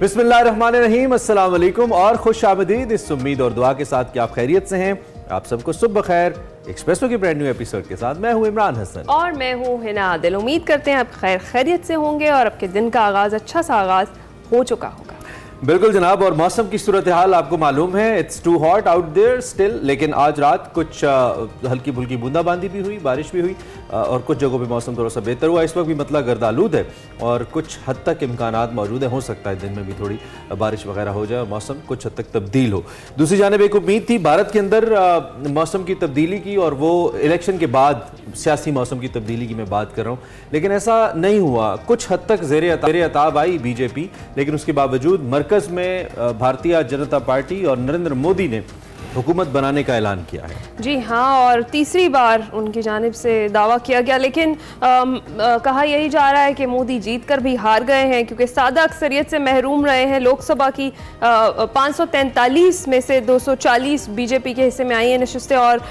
बिस्मिल्लाहिर्रहमानिर्रहीम, अस्सलाम वालेकुम और खुश आमदीद। इस उम्मीद और दुआ के साथ कि आप खैरियत से हैं। आप सबको सुबह खैर। एक्सप्रेसो की ब्रांड न्यू एपिसोड के साथ मैं हूं इमरान हसन और मैं हूं हिना आदिल। उम्मीद करते हैं आप खैरियत से होंगे और आपके दिन का आगाज़ अच्छा सा आगाज़ हो चुका होगा। बिल्कुल जनाब। और मौसम की सूरत हाल आपको मालूम है, it's too hot out there still. लेकिन आज रात कुछ हल्की फुल्की बूंदाबांदी भी हुई, बारिश भी हुई और कुछ जगहों पे मौसम थोड़ा सा बेहतर हुआ। इस वक्त भी मतलब गर्दालूद है और कुछ हद तक इम्कानात मौजूद है। हो सकता है दिन में भी थोड़ी बारिश वगैरह हो जाए और मौसम कुछ हद तक तब्दील हो। दूसरी जानिब एक उम्मीद थी भारत के अंदर मौसम की तब्दीली की, और वो इलेक्शन के बाद सियासी मौसम की तब्दीली की मैं बात कर रहा हूँ, लेकिन ऐसा नहीं हुआ। कुछ हद तक ज़ेर अताब आई बीजेपी, लेकिन उसके बावजूद मरकज़ में भारतीय जनता पार्टी और नरेंद्र मोदी ने हुकूमत बनाने का ऐलान किया है। जी हाँ, और तीसरी बार उनकी जानिब से दावा किया गया, लेकिन कहा यही जा रहा है कि मोदी जीत कर भी हार गए हैं, क्योंकि सादा अक्सरियत से महरूम रहे हैं। लोकसभा की 543 में से 240 बीजेपी के हिस्से में आई हैं नशिस्तें, और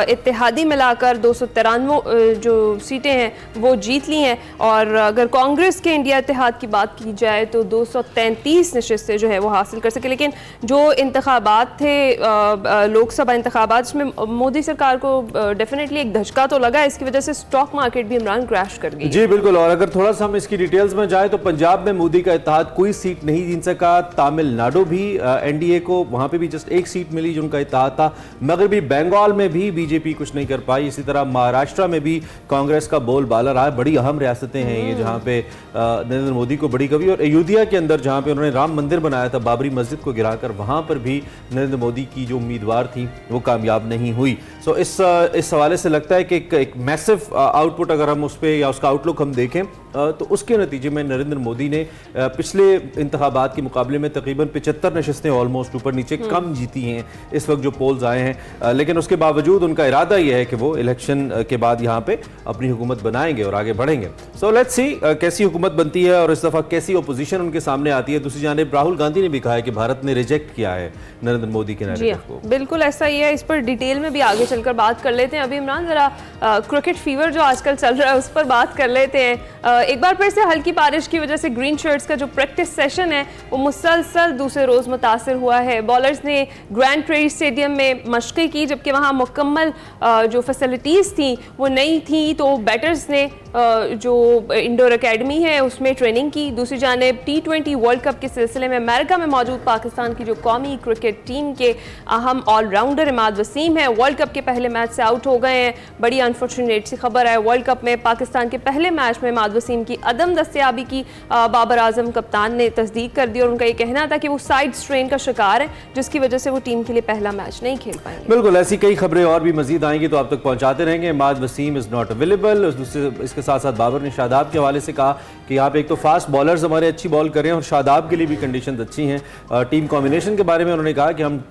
इत्तेहादी मिलाकर 293 जो सीटें हैं वो जीत ली हैं। और अगर कांग्रेस के इंडिया इत्तेहाद की बात की जाए तो 233 नशिस्तें जो है वो हासिल कर सके। लेकिन जो इंतखाबात थे लोकसभा इंतखाबात, इसमें मोदी सरकार को डेफिनेटली एक धचका तो लगा। इसकी वजह से स्टॉक मार्केट भी इमरान क्रैश कर गई। जी बिल्कुल। और अगर थोड़ा सा हम इसकी डिटेल्स में जाए तो पंजाब में मोदी का इत्तेहाद कोई सीट नहीं जीत सका। तमिलनाडु भी एनडीए को वहां पे भी जस्ट एक सीट मिली जो उनका इत्तेहाद था। मगरबी बंगाल में भी बीजेपी कुछ नहीं कर पाई। इसी तरह महाराष्ट्र में भी कांग्रेस का बोलबाला रहा। बड़ी अहम रियासतें हैं ये जहाँ पे नरेंद्र मोदी को बड़ी कभी। और अयोध्या के अंदर जहाँ पे उन्होंने राम मंदिर बनाया था बाबरी मस्जिद को गिराकर, वहां पर भी नरेंद्र मोदी की जो उम्मीदवार थी वो कामयाब नहीं हुई। सो इस हवाले से लगता है कि एक मैसिव आउटपुट अगर हम उस पर या उसका आउटलुक हम देखें तो उसके नतीजे में नरेंद्र मोदी ने पिछले इंतखाबात के मुकाबले में तकरीबन 75 नशिस्तें ऑलमोस्ट ऊपर नीचे कम जीती हैं इस वक्त जो पोल्स आए हैं। लेकिन उसके बावजूद उनका इरादा यह है कि वो इलेक्शन के बाद यहाँ पे अपनी हुकूमत बनाएंगे और आगे बढ़ेंगे। सो लेट्स सी कैसी हुकूमत बनती है और इस दफ़ा कैसी ओपोजिशन उनके सामने आती है। दूसरी जानिब राहुल गांधी ने भी कहा है कि भारत ने रिजेक्ट किया है नरेंद्र मोदी के नैरेटिव को। बिल्कुल ऐसा ही है। इस पर डिटेल में भी आगे चलकर बात कर लेते हैं। अभी इमरान जरा क्रिकेट फीवर जो आजकल चल रहा है उस पर बात कर लेते हैं। एक बार फिर से हल्की बारिश की वजह से ग्रीन शर्ट्स का जो प्रैक्टिस सेशन है वो मुसलसल दूसरे रोज मुतासर हुआ है। बॉलर्स ने ग्रैंड ट्रेड स्टेडियम में मशक़ें की, जबकि वहाँ मुकम्मल जो फैसिलिटीज़ थी वो नहीं थी, तो बैटर्स ने जो इंडोर एकेडमी है उसमें ट्रेनिंग की। दूसरी जानिब T20 वर्ल्ड कप के सिलसिले में अमेरिका में मौजूद पाकिस्तान की जो कौमी क्रिकेट टीम के अहम ऑलराउंडर इमाद वसीम है, वर्ल्ड कप के पहले मैच से आउट हो गए हैं। बड़ी अनफॉर्चुनेट सी खबर है। वर्ल्ड कप में पाकिस्तान के पहले मैच में इमाद वसीम की अदम दस्तयाबी की बाबर आजम कप्तान ने तस्दीक कर दी, और उनका ये कहना था कि वो साइड स्ट्रेन का शिकार है, जिसकी वजह से वो टीम के लिए पहला मैच नहीं खेल पाएंगे। बिल्कुल ऐसी कई खबरें और भी मजीद आएंगी तो आप तक पहुंचाते रहेंगे। Imad Wasim is not available. इसके साथ साथ बाबर ने शादाब के हवाले से कहा कि यहाँ पे एक तो फास्ट बॉलर्स हमारे अच्छी बॉल कर रहे हैं और शादाब के लिए भी कंडीशन अच्छी हैं। टीम कॉम्बिनेशन के बारे में उन्होंने कहा कि हम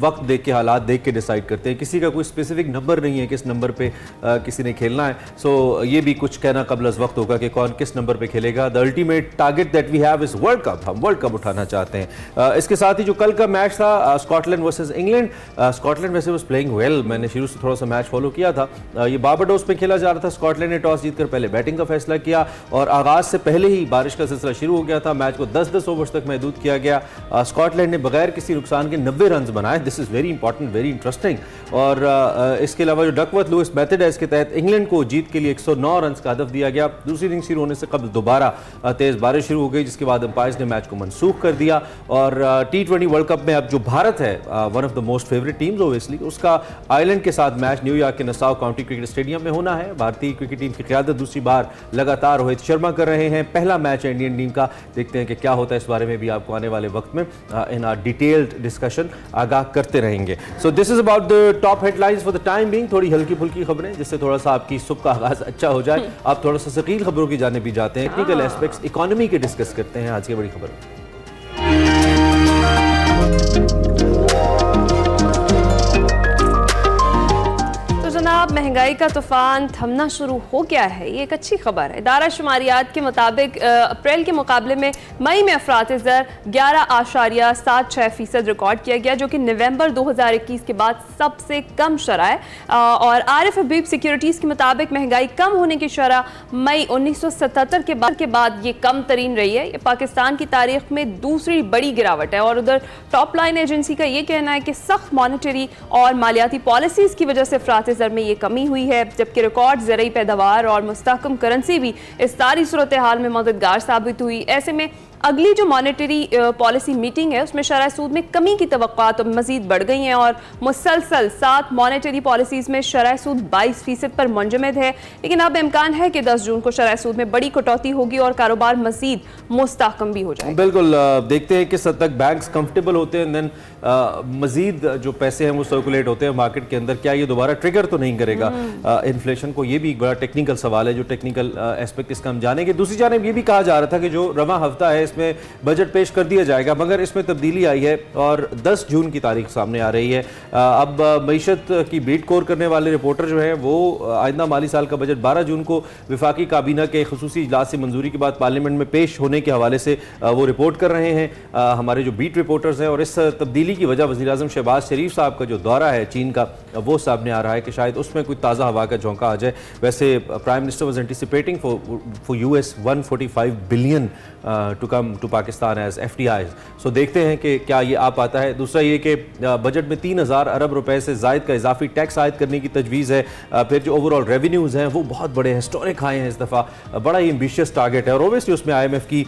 वक्त देख के, हालात देख के डिसाइड करते हैं। किसी का कोई स्पेसिफिक नंबर नहीं है किस नंबर पे किसी ने खेलना है। सो ये भी कुछ कहना कबल अज़ वक्त होगा कि कौन किस नंबर पे खेलेगा। The ultimate target that we have is world cup. हम वर्ल्ड कप उठाना चाहते हैं। इसके साथ ही जो कल का मैच था स्कॉटलैंड वर्सेस इंग्लैंड, स्कॉटलैंड वैसे वाज प्लेइंग वेल। मैंने शुरू से थोड़ा सा मैच फॉलो किया था। ये बारबाडोस पे खेला जा रहा था। स्कॉटलैंड ने टॉस जीतकर पहले बैटिंग का फैसला किया और आगाज से पहले ही बारिश का सिलसिला शुरू हो गया था। मैच को 10-10 ओवर्स तक महदूद किया गया। स्कॉटलैंड ने बगैर किसी नुकसान के 90 रन बनाए। This is very important, very interesting. और इसके अलावा जो डकवर्थ लुइस मेथड है, इसके तहत इंग्लैंड को जीत के लिए 109 रन का हदफ दिया गया। दूसरी इनिंग शुरू होने से कबल दोबारा तेज बारिश शुरू हो गई, जिसके बाद अंपायर्स ने मैच को मनसूख कर दिया। और T20 वर्ल्ड कप में अब जो भारत है, one of the most favourite teams obviously, उसका आयरलैंड के साथ मैच न्यूयॉर्क के नसाउ काउंटी क्रिकेट स्टेडियम में होना है। भारतीय क्रिकेट टीम की क़यादत दूसरी बार लगातार रोहित शर्मा कर रहे हैं। पहला मैच है इंडियन टीम का। देखते हैं कि क्या होता है। इस बारे में भी आपको आने वाले वक्त में इन डिटेल्ड डिस्कशन आगाह करते रहेंगे। So this is about the top headlines for the time being. थोड़ी हल्की फुल्की खबरें जिससे थोड़ा सा आपकी सुबह का आगाज अच्छा हो जाए। आप थोड़ा सा सकील खबरों की जाने भी जाते हैं। टेक्निकल एस्पेक्ट्स इकोनॉमी के डिस्कस करते हैं आज की बड़ी खबर में। महंगाई का तूफान थमना शुरू हो गया है, ये एक अच्छी खबर है। इदारा शुमारियात के मुताबिक अप्रैल के मुकाबले में मई में अफराती ज़र 11.76% रिकॉर्ड किया गया, जो कि नवंबर 2021 के बाद सबसे कम शरह है। और आरिफ हबीब सिक्योरिटीज़ के मुताबिक महंगाई कम होने की शरह मई 1977 के बाद ये कम तरीन रही है। ये पाकिस्तान की तारीख में दूसरी बड़ी गिरावट है। और उधर टॉप लाइन एजेंसी का ये कहना है कि सख्त मॉनेटरी और मालियाती पॉलिसीज़ की वजह से अफराती ज़र में ये कमी हुई है, जबकि रिकॉर्ड ज़रई पैदावार और मुस्तहकम करेंसी भी इस सारी सूरत हाल में मददगार साबित हुई। ऐसे में अगली जो मॉनेटरी पॉलिसी मीटिंग है उसमें शरह सूद में कमी की तवक्कुआत मज़ीद बढ़ गई हैं और मुसलसल 7 मॉनेटरी पॉलिसीज़ में शरह सूद 22% पर मुंजमद है। लेकिन अब इम्कान है कि 10 जून को शरह सूद में बड़ी कटौती होगी और कारोबार मज़ीद मुस्तहकम भी हो जाएगा। बिल्कुल, देखते हैं किस हद तक बैंक्स कंफर्टेबल होते हैं, देन मज़ीद जो पैसे हैं वो सर्कुलेट होते हैं मार्केट के अंदर। क्या ये दोबारा ट्रिगर तो नहीं करेगा इन्फ्लेशन को? ये भी एक बड़ा टेक्निकल सवाल है, जो टेक्निकल एस्पेक्ट इसका हम जानेंगे। दूसरी जानब ये भी कहा जा रहा था कि जो रवां हफ्ता है इसमें बजट पेश कर दिया जाएगा, मगर इसमें तब्दीली आई है और 10 जून की तारीख सामने आ रही है। अब मईशत की बीट कोर करने वाले रिपोर्टर जो हैं वो आइंदा माली साल का बजट 12 जून को विफाकी काबीना के खुसूसी इजलास से मंजूरी के बाद पार्लियामेंट में पेश होने के हवाले से वो रिपोर्ट कर रहे हैं, हमारे जो बीट रिपोर्टर्स हैं। और इस तब्दीली की वजह वज़ीर-ए-आज़म शहबाज शरीफ साहब का जो दौरा है चीन का, वो सामने आ रहा है कि शायद उसमें कोई ताज़ा हवा का झोंका आ जाए। वैसे prime minister was anticipating for US 145 billion to come to Pakistan as FDIs। So देखते हैं कि क्या ये आ पाता है। दूसरा ये कि बजट में 3000 अरब रुपए से ज़ायद का इजाफी टैक्स आयद करने की तजवीज़ है। फिर जो ओवरऑल रेवेन्यूज़ हैं वो बहुत बड़े हिस्टोरिक आए हैं इस दफ़ा, बड़ा ही एम्बिशियस टारगेट है और ओबियसली उसमें IMF की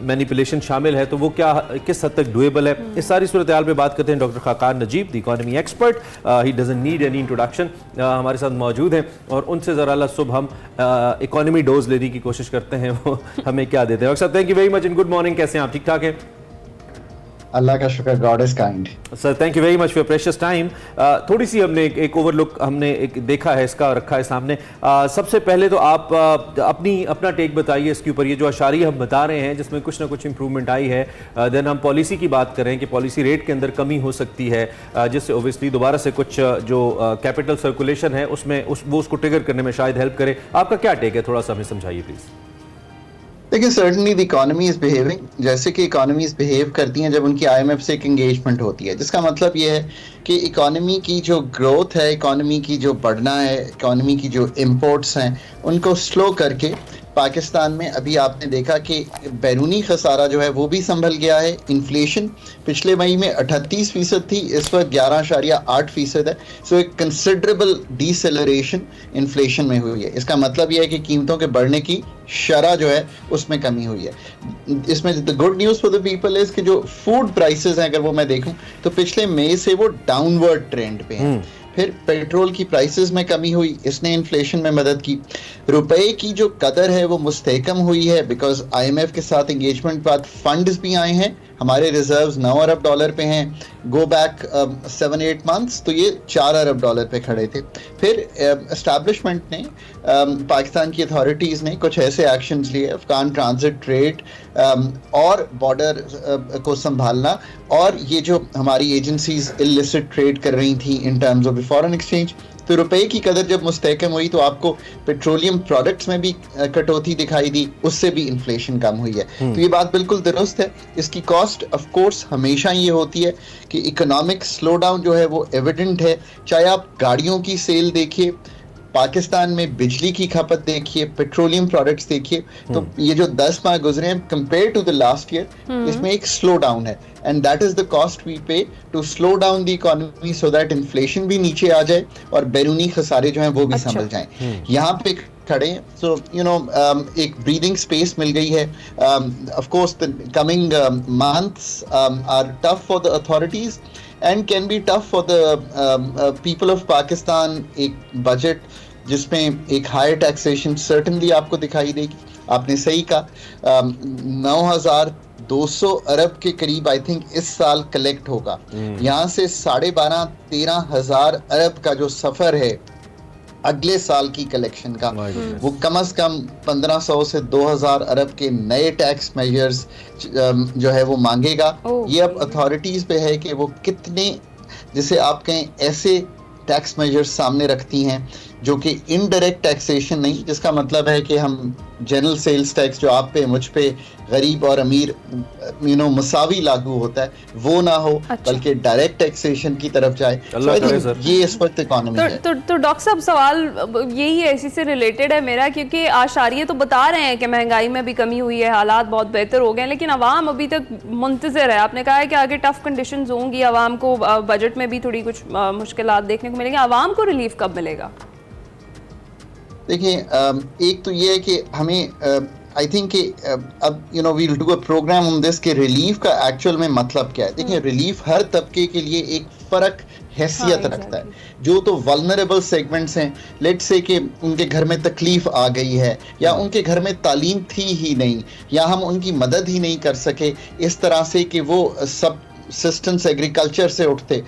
मैनिपुलेशन शामिल है, तो वो क्या किस हद तक डुएबल है, इस सारी सूरत हाल पे बात करते हैं। Doctor Khaqan Najib, the economy expert, he doesn't need any introduction, हमारे साथ मौजूद हैं और उनसे ज़रा सुबह हम इकोनॉमी डोज लेने की कोशिश करते हैं, वो हमें क्या देते हैं। डॉक्टर साहब, thank you very much and good morning. कैसे हैं आप? ठीक ठाक हैं? अल्लाह का शुक्र, God is kind. Sir, thank you very much for precious time. थोड़ी सी हमने एक ओवरलुक हमने एक देखा है इसका, रखा है सामने। सबसे पहले तो आप अपना टेक बताइए इसके ऊपर। ये जो अशारी हम बता रहे हैं जिसमें कुछ ना कुछ इंप्रूवमेंट आई है, देन हम पॉलिसी की बात करें कि पॉलिसी रेट के अंदर कमी हो सकती है, जिससे ओबियसली दोबारा से कुछ जो कैपिटल सर्कुलेशन है उसमें वो उसको ट्रिगर करने में शायद हेल्प करे। आपका क्या टेक है, थोड़ा सा हमें समझाइए प्लीज़। देखिए, certainly the economy is behaving जैसे कि इकोनॉमीज बिहेव करती हैं जब उनकी IMF से एक एंगेजमेंट होती है, जिसका मतलब ये है कि इकोनॉमी की जो ग्रोथ है, इकोनॉमी की जो बढ़ना है, इकोनॉमी की जो इंपोर्ट्स हैं, उनको स्लो करके पाकिस्तान में अभी आपने देखा कि बैरूनी खसारा जो है वो भी संभल गया है। इन्फ्लेशन पिछले मई में 38% थी, इस वक्त 11.8% है। सो एक कंसिडरेबल डिसेलरेशन इन्फ्लेशन में हुई है। इसका मतलब यह है कि कीमतों के बढ़ने की शरह जो है उसमें कमी हुई है। इसमें the good news for the people is कि जो फूड प्राइसेस हैं, अगर वो मैं देखूं तो पिछले मई से वो डाउनवर्ड ट्रेंड पे हैं। फिर पेट्रोल की प्राइसेस में कमी हुई, इसने इन्फ्लेशन में मदद की। रुपए की जो कदर है वो मुस्तहकम हुई है बिकॉज IMF के साथ एंगेजमेंट बाद फंड्स भी आए हैं। हमारे रिजर्व्स 9 अरब डॉलर पे हैं। गो बैक 7-8 मंथ्स तो ये 4 अरब डॉलर पे खड़े थे। फिर एस्टैब्लिशमेंट ने पाकिस्तान की अथॉरिटीज़ ने कुछ ऐसे एक्शंस लिए, अफगान ट्रांजिट ट्रेड और बॉर्डर को संभालना, और ये जो हमारी एजेंसीज इलिसिट ट्रेड कर रही थी in terms of foreign exchange. तो रुपए की कदर जब मुस्तहकम हुई तो आपको पेट्रोलियम प्रोडक्ट्स में भी कटौती दिखाई दी, उससे भी इन्फ्लेशन कम हुई है। तो ये बात बिल्कुल दुरुस्त है। इसकी कॉस्ट ऑफ कोर्स हमेशा ये होती है कि इकोनॉमिक स्लो डाउन जो है वो एविडेंट है। चाहे आप गाड़ियों की सेल देखिए, पाकिस्तान में बिजली की खपत देखिए, पेट्रोलियम प्रोडक्ट्स देखिए, तो ये जो 10 माह गुजरे हैं compare to the last year, इसमें एक स्लो डाउन है। And that is the cost we pay to slow down the economy so that inflation भी नीचे आ जाए और बैरूनी खसारे जो हैं वो भी संभल जाएं। यहाँ पे खड़े हैं, सो यू नो एक ब्रीदिंग स्पेस मिल गई है। Of course the coming months are tough for the authorities and can be tough for the people of Pakistan। एक बजट जिसमें एक हायर टैक्सेशन सर्टनली आपको दिखाई देगी। आपने सही कहा, 9,200 अरब के करीब आई थिंक इस साल कलेक्ट होगा। यहाँ से 12,500-13 हजार अरब का जो सफ़र है अगले साल की कलेक्शन का, वो कम से कम 1500 से 2000 अरब के नए टैक्स मेजर्स जो है वो मांगेगा। ये अब अथॉरिटीज पे है कि वो कितने, जिसे आप कहें, ऐसे टैक्स मेजर्स सामने रखती हैं जो कि इनडायरेक्ट टैक्सेशन नहीं, जिसका मतलब है कि हम जनरल सेल्स टैक्स जो आप पे मुझ पे गरीब और अमीर मुसावी लागू होता है वो ना हो, बल्कि डायरेक्ट टैक्सेशन की तरफ जाए। ये इस वक्त इकोनॉमी है। तो डॉक्टर साहब सवाल यही है, इसी से रिलेटेड है मेरा, क्योंकि आशारिये तो बता रहे हैं कि महंगाई में भी कमी हुई है, हालात बहुत बेहतर हो गए हैं, लेकिन आवाम अभी तक मुंतज़िर है। आपने कहा है कि आगे टफ कंडीशंस होंगी, आवाम को बजट में भी थोड़ी कुछ मुश्किलात देखने को मिलेंगी, आवाम को रिलीफ कब मिलेगा? देखिए, एक तो ये है कि हमें आई थिंक कि अब we'll do a program on this कि रिलीफ का एक्चुअल में मतलब क्या है। देखिए, रिलीफ हर तबके के लिए एक फ़र्क हैसियत रखता है। जो तो वल्नरेबल सेगमेंट्स हैं, लेट्स से कि उनके घर में तकलीफ आ गई है या उनके घर में तालीम थी ही नहीं या हम उनकी मदद ही नहीं कर सके इस तरह से कि वो सब सिस्टम्स एग्रीकल्चर से उठते।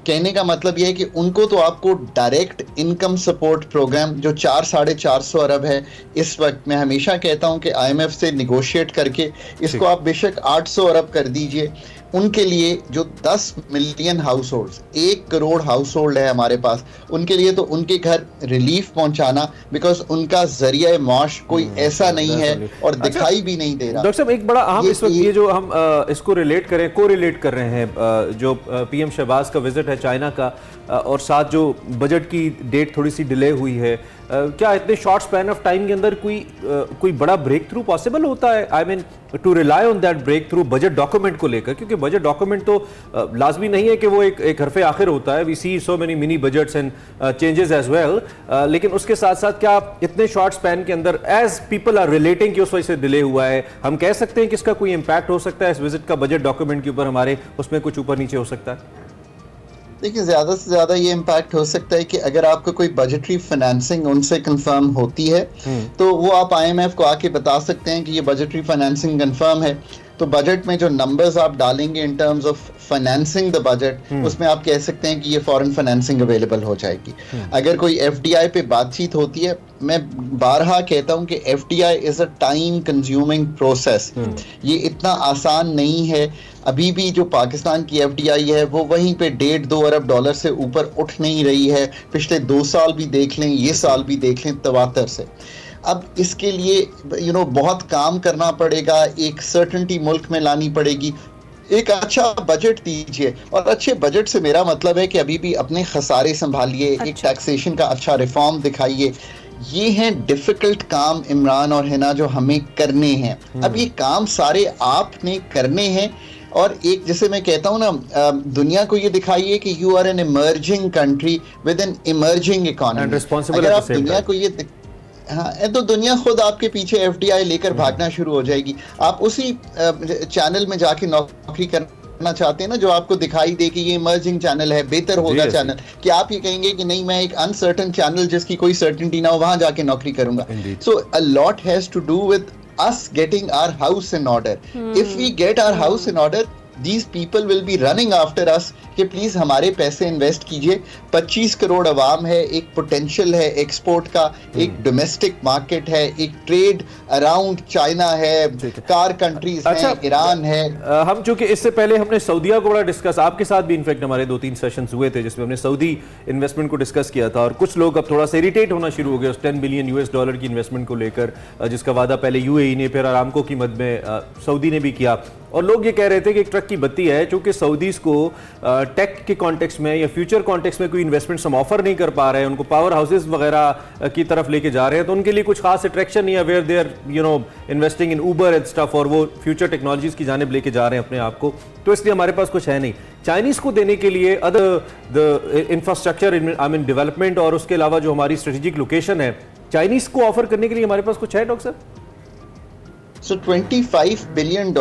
कहने का मतलब यह है कि उनको तो आपको डायरेक्ट इनकम सपोर्ट प्रोग्राम जो 400-450 अरब है इस वक्त, मैं हमेशा कहता हूं कि IMF से निगोशिएट करके इसको आप बेशक 800 अरब कर दीजिए। उनके लिए जो 10 million house holds, 1 crore house hold है हमारे पास, उनके लिए तो उनके घर रिलीफ पहुंचाना, बिकॉज उनका जरिया माश कोई ऐसा नहीं है और दिखाई भी नहीं दे रहा। डॉक्टर साहब, एक बड़ा अहम इस वक्त ये जो हम इसको रिलेट करें, को रिलेट कर रहे हैं, जो PM शहबाज का विजिट है चाइना का और साथ जो बजट की डेट थोड़ी सी डिले हुई है, क्या इतने शॉर्ट स्पैन ऑफ टाइम के अंदर कोई बड़ा ब्रेक थ्रू पॉसिबल होता है? I mean to rely on that break through budget document को लेकर, क्योंकि बजट डॉक्यूमेंट तो लाजमी नहीं है कि वो एक हरफे आखिर होता है। We see so many mini budgets and changes as well, लेकिन उसके साथ साथ क्या इतने शॉर्ट स्पैन के अंदर एज पीपल आर रिलेटिंग कि उस वजह से डिले हुआ है, हम कह सकते हैं कि इसका कोई इंपैक्ट हो सकता है इस विजिट का बजट डॉक्यूमेंट के ऊपर, हमारे उसमें कुछ ऊपर नीचे हो सकता है? देखिए, ज़्यादा से ज़्यादा ये इम्पैक्ट हो सकता है कि अगर आपको कोई बजटरी फाइनेंसिंग उनसे कंफर्म होती है तो वो आप IMF को आके बता सकते हैं कि ये बजटरी फाइनेंसिंग कंफर्म है। तो बजट में जो नंबर्स आप डालेंगे in terms of financing the budget, उसमें आप कह सकते हैं कि ये फॉरेन फाइनेंसिंग अवेलेबल हो जाएगी। अगर कोई FDI पे बातचीत होती है, मैं बारहा कहता हूं कि FDI is a time consuming process. ये इतना आसान नहीं है। अभी भी जो पाकिस्तान की FDI है वो वहीं पे 1.5-2 अरब डॉलर से ऊपर उठ नहीं रही है। पिछले 2 साल भी देख लें, ये साल भी देख लें, तवातर से। अब इसके लिए बहुत काम करना पड़ेगा, एक सर्टेनिटी मुल्क में लानी पड़ेगी। एक अच्छा बजट दीजिए, और अच्छे बजट से मेरा मतलब है कि अभी भी अपने खसारे संभालिए, एक टैक्सेशन का अच्छा रिफॉर्म दिखाइए। ये हैं डिफिकल्ट काम इमरान और हिना जो हमें करने हैं। अब ये काम सारे आपने करने हैं, और एक जैसे मैं कहता हूँ ना, दुनिया को ये दिखाइए कि you are an emerging country with an emerging economy. अगर आप दुनिया को ये तो दुनिया खुद आपके पीछे FDI लेकर भागना शुरू हो जाएगी। आप उसी चैनल में जाके नौकरी करना चाहते हैं ना जो आपको दिखाई दे कि ये इमर्जिंग चैनल है, बेहतर होगा चैनल, कि आप ये कहेंगे कि नहीं, मैं एक अनसर्टन चैनल जिसकी कोई सर्टेनिटी ना हो वहां जाके नौकरी करूंगा। So a lot has to do with us getting our house in order. If we get our house in order, these people will be running after us कि प्लीज हमारे पैसे इन्वेस्ट कीजिए। 25 करोड़ अवाम है, एक पोटेंशियल है एक्सपोर्ट का, एक domestic market है, एक ट्रेड अराउंड चाइना है, कार कंट्रीज हैं, ईरान है। हम चूंकि इससे पहले हमने सऊदीया को बड़ा डिस्कस, आपके साथ भी इनफैक्ट हमारे 2-3 सेशंस हुए थे जिसमें हमने सऊदी इन्वेस्टमेंट को डिस्कस किया था, और कुछ लोग अब थोड़ा सा इरिटेट होना शुरू हो गए उस $10 बिलियन US की इन्वेस्टमेंट को लेकर, जिसका वादा पहले UAE ने, फिर अरामको की मद में सऊदी ने भी किया। और लोग ये कह रहे थे कि एक ट्रक की बत्ती है, चूंकि सऊदीज को टेक के कॉन्टेक्स्ट में या फ्यूचर कॉन्टेक्स्ट में कोई इन्वेस्टमेंट्स हम ऑफर नहीं कर पा रहे हैं, उनको पावर हाउसेज वगैरह की तरफ लेके जा रहे हैं, तो उनके लिए कुछ खास अट्रैक्शन नहीं है where they are investing in Uber and stuff, और वो फ्यूचर टेक्नोलॉजीज की जानिब लेके जा रहे हैं अपने आप को, तो इसलिए हमारे पास कुछ है नहीं। चाइनीज को देने के लिए other the infrastructure I mean development और उसके अलावा जो हमारी स्ट्रेटेजिक लोकेशन है, चाइनीज को ऑफर करने के लिए हमारे पास कुछ है डॉक्टर साहब? सो $25 बिलियन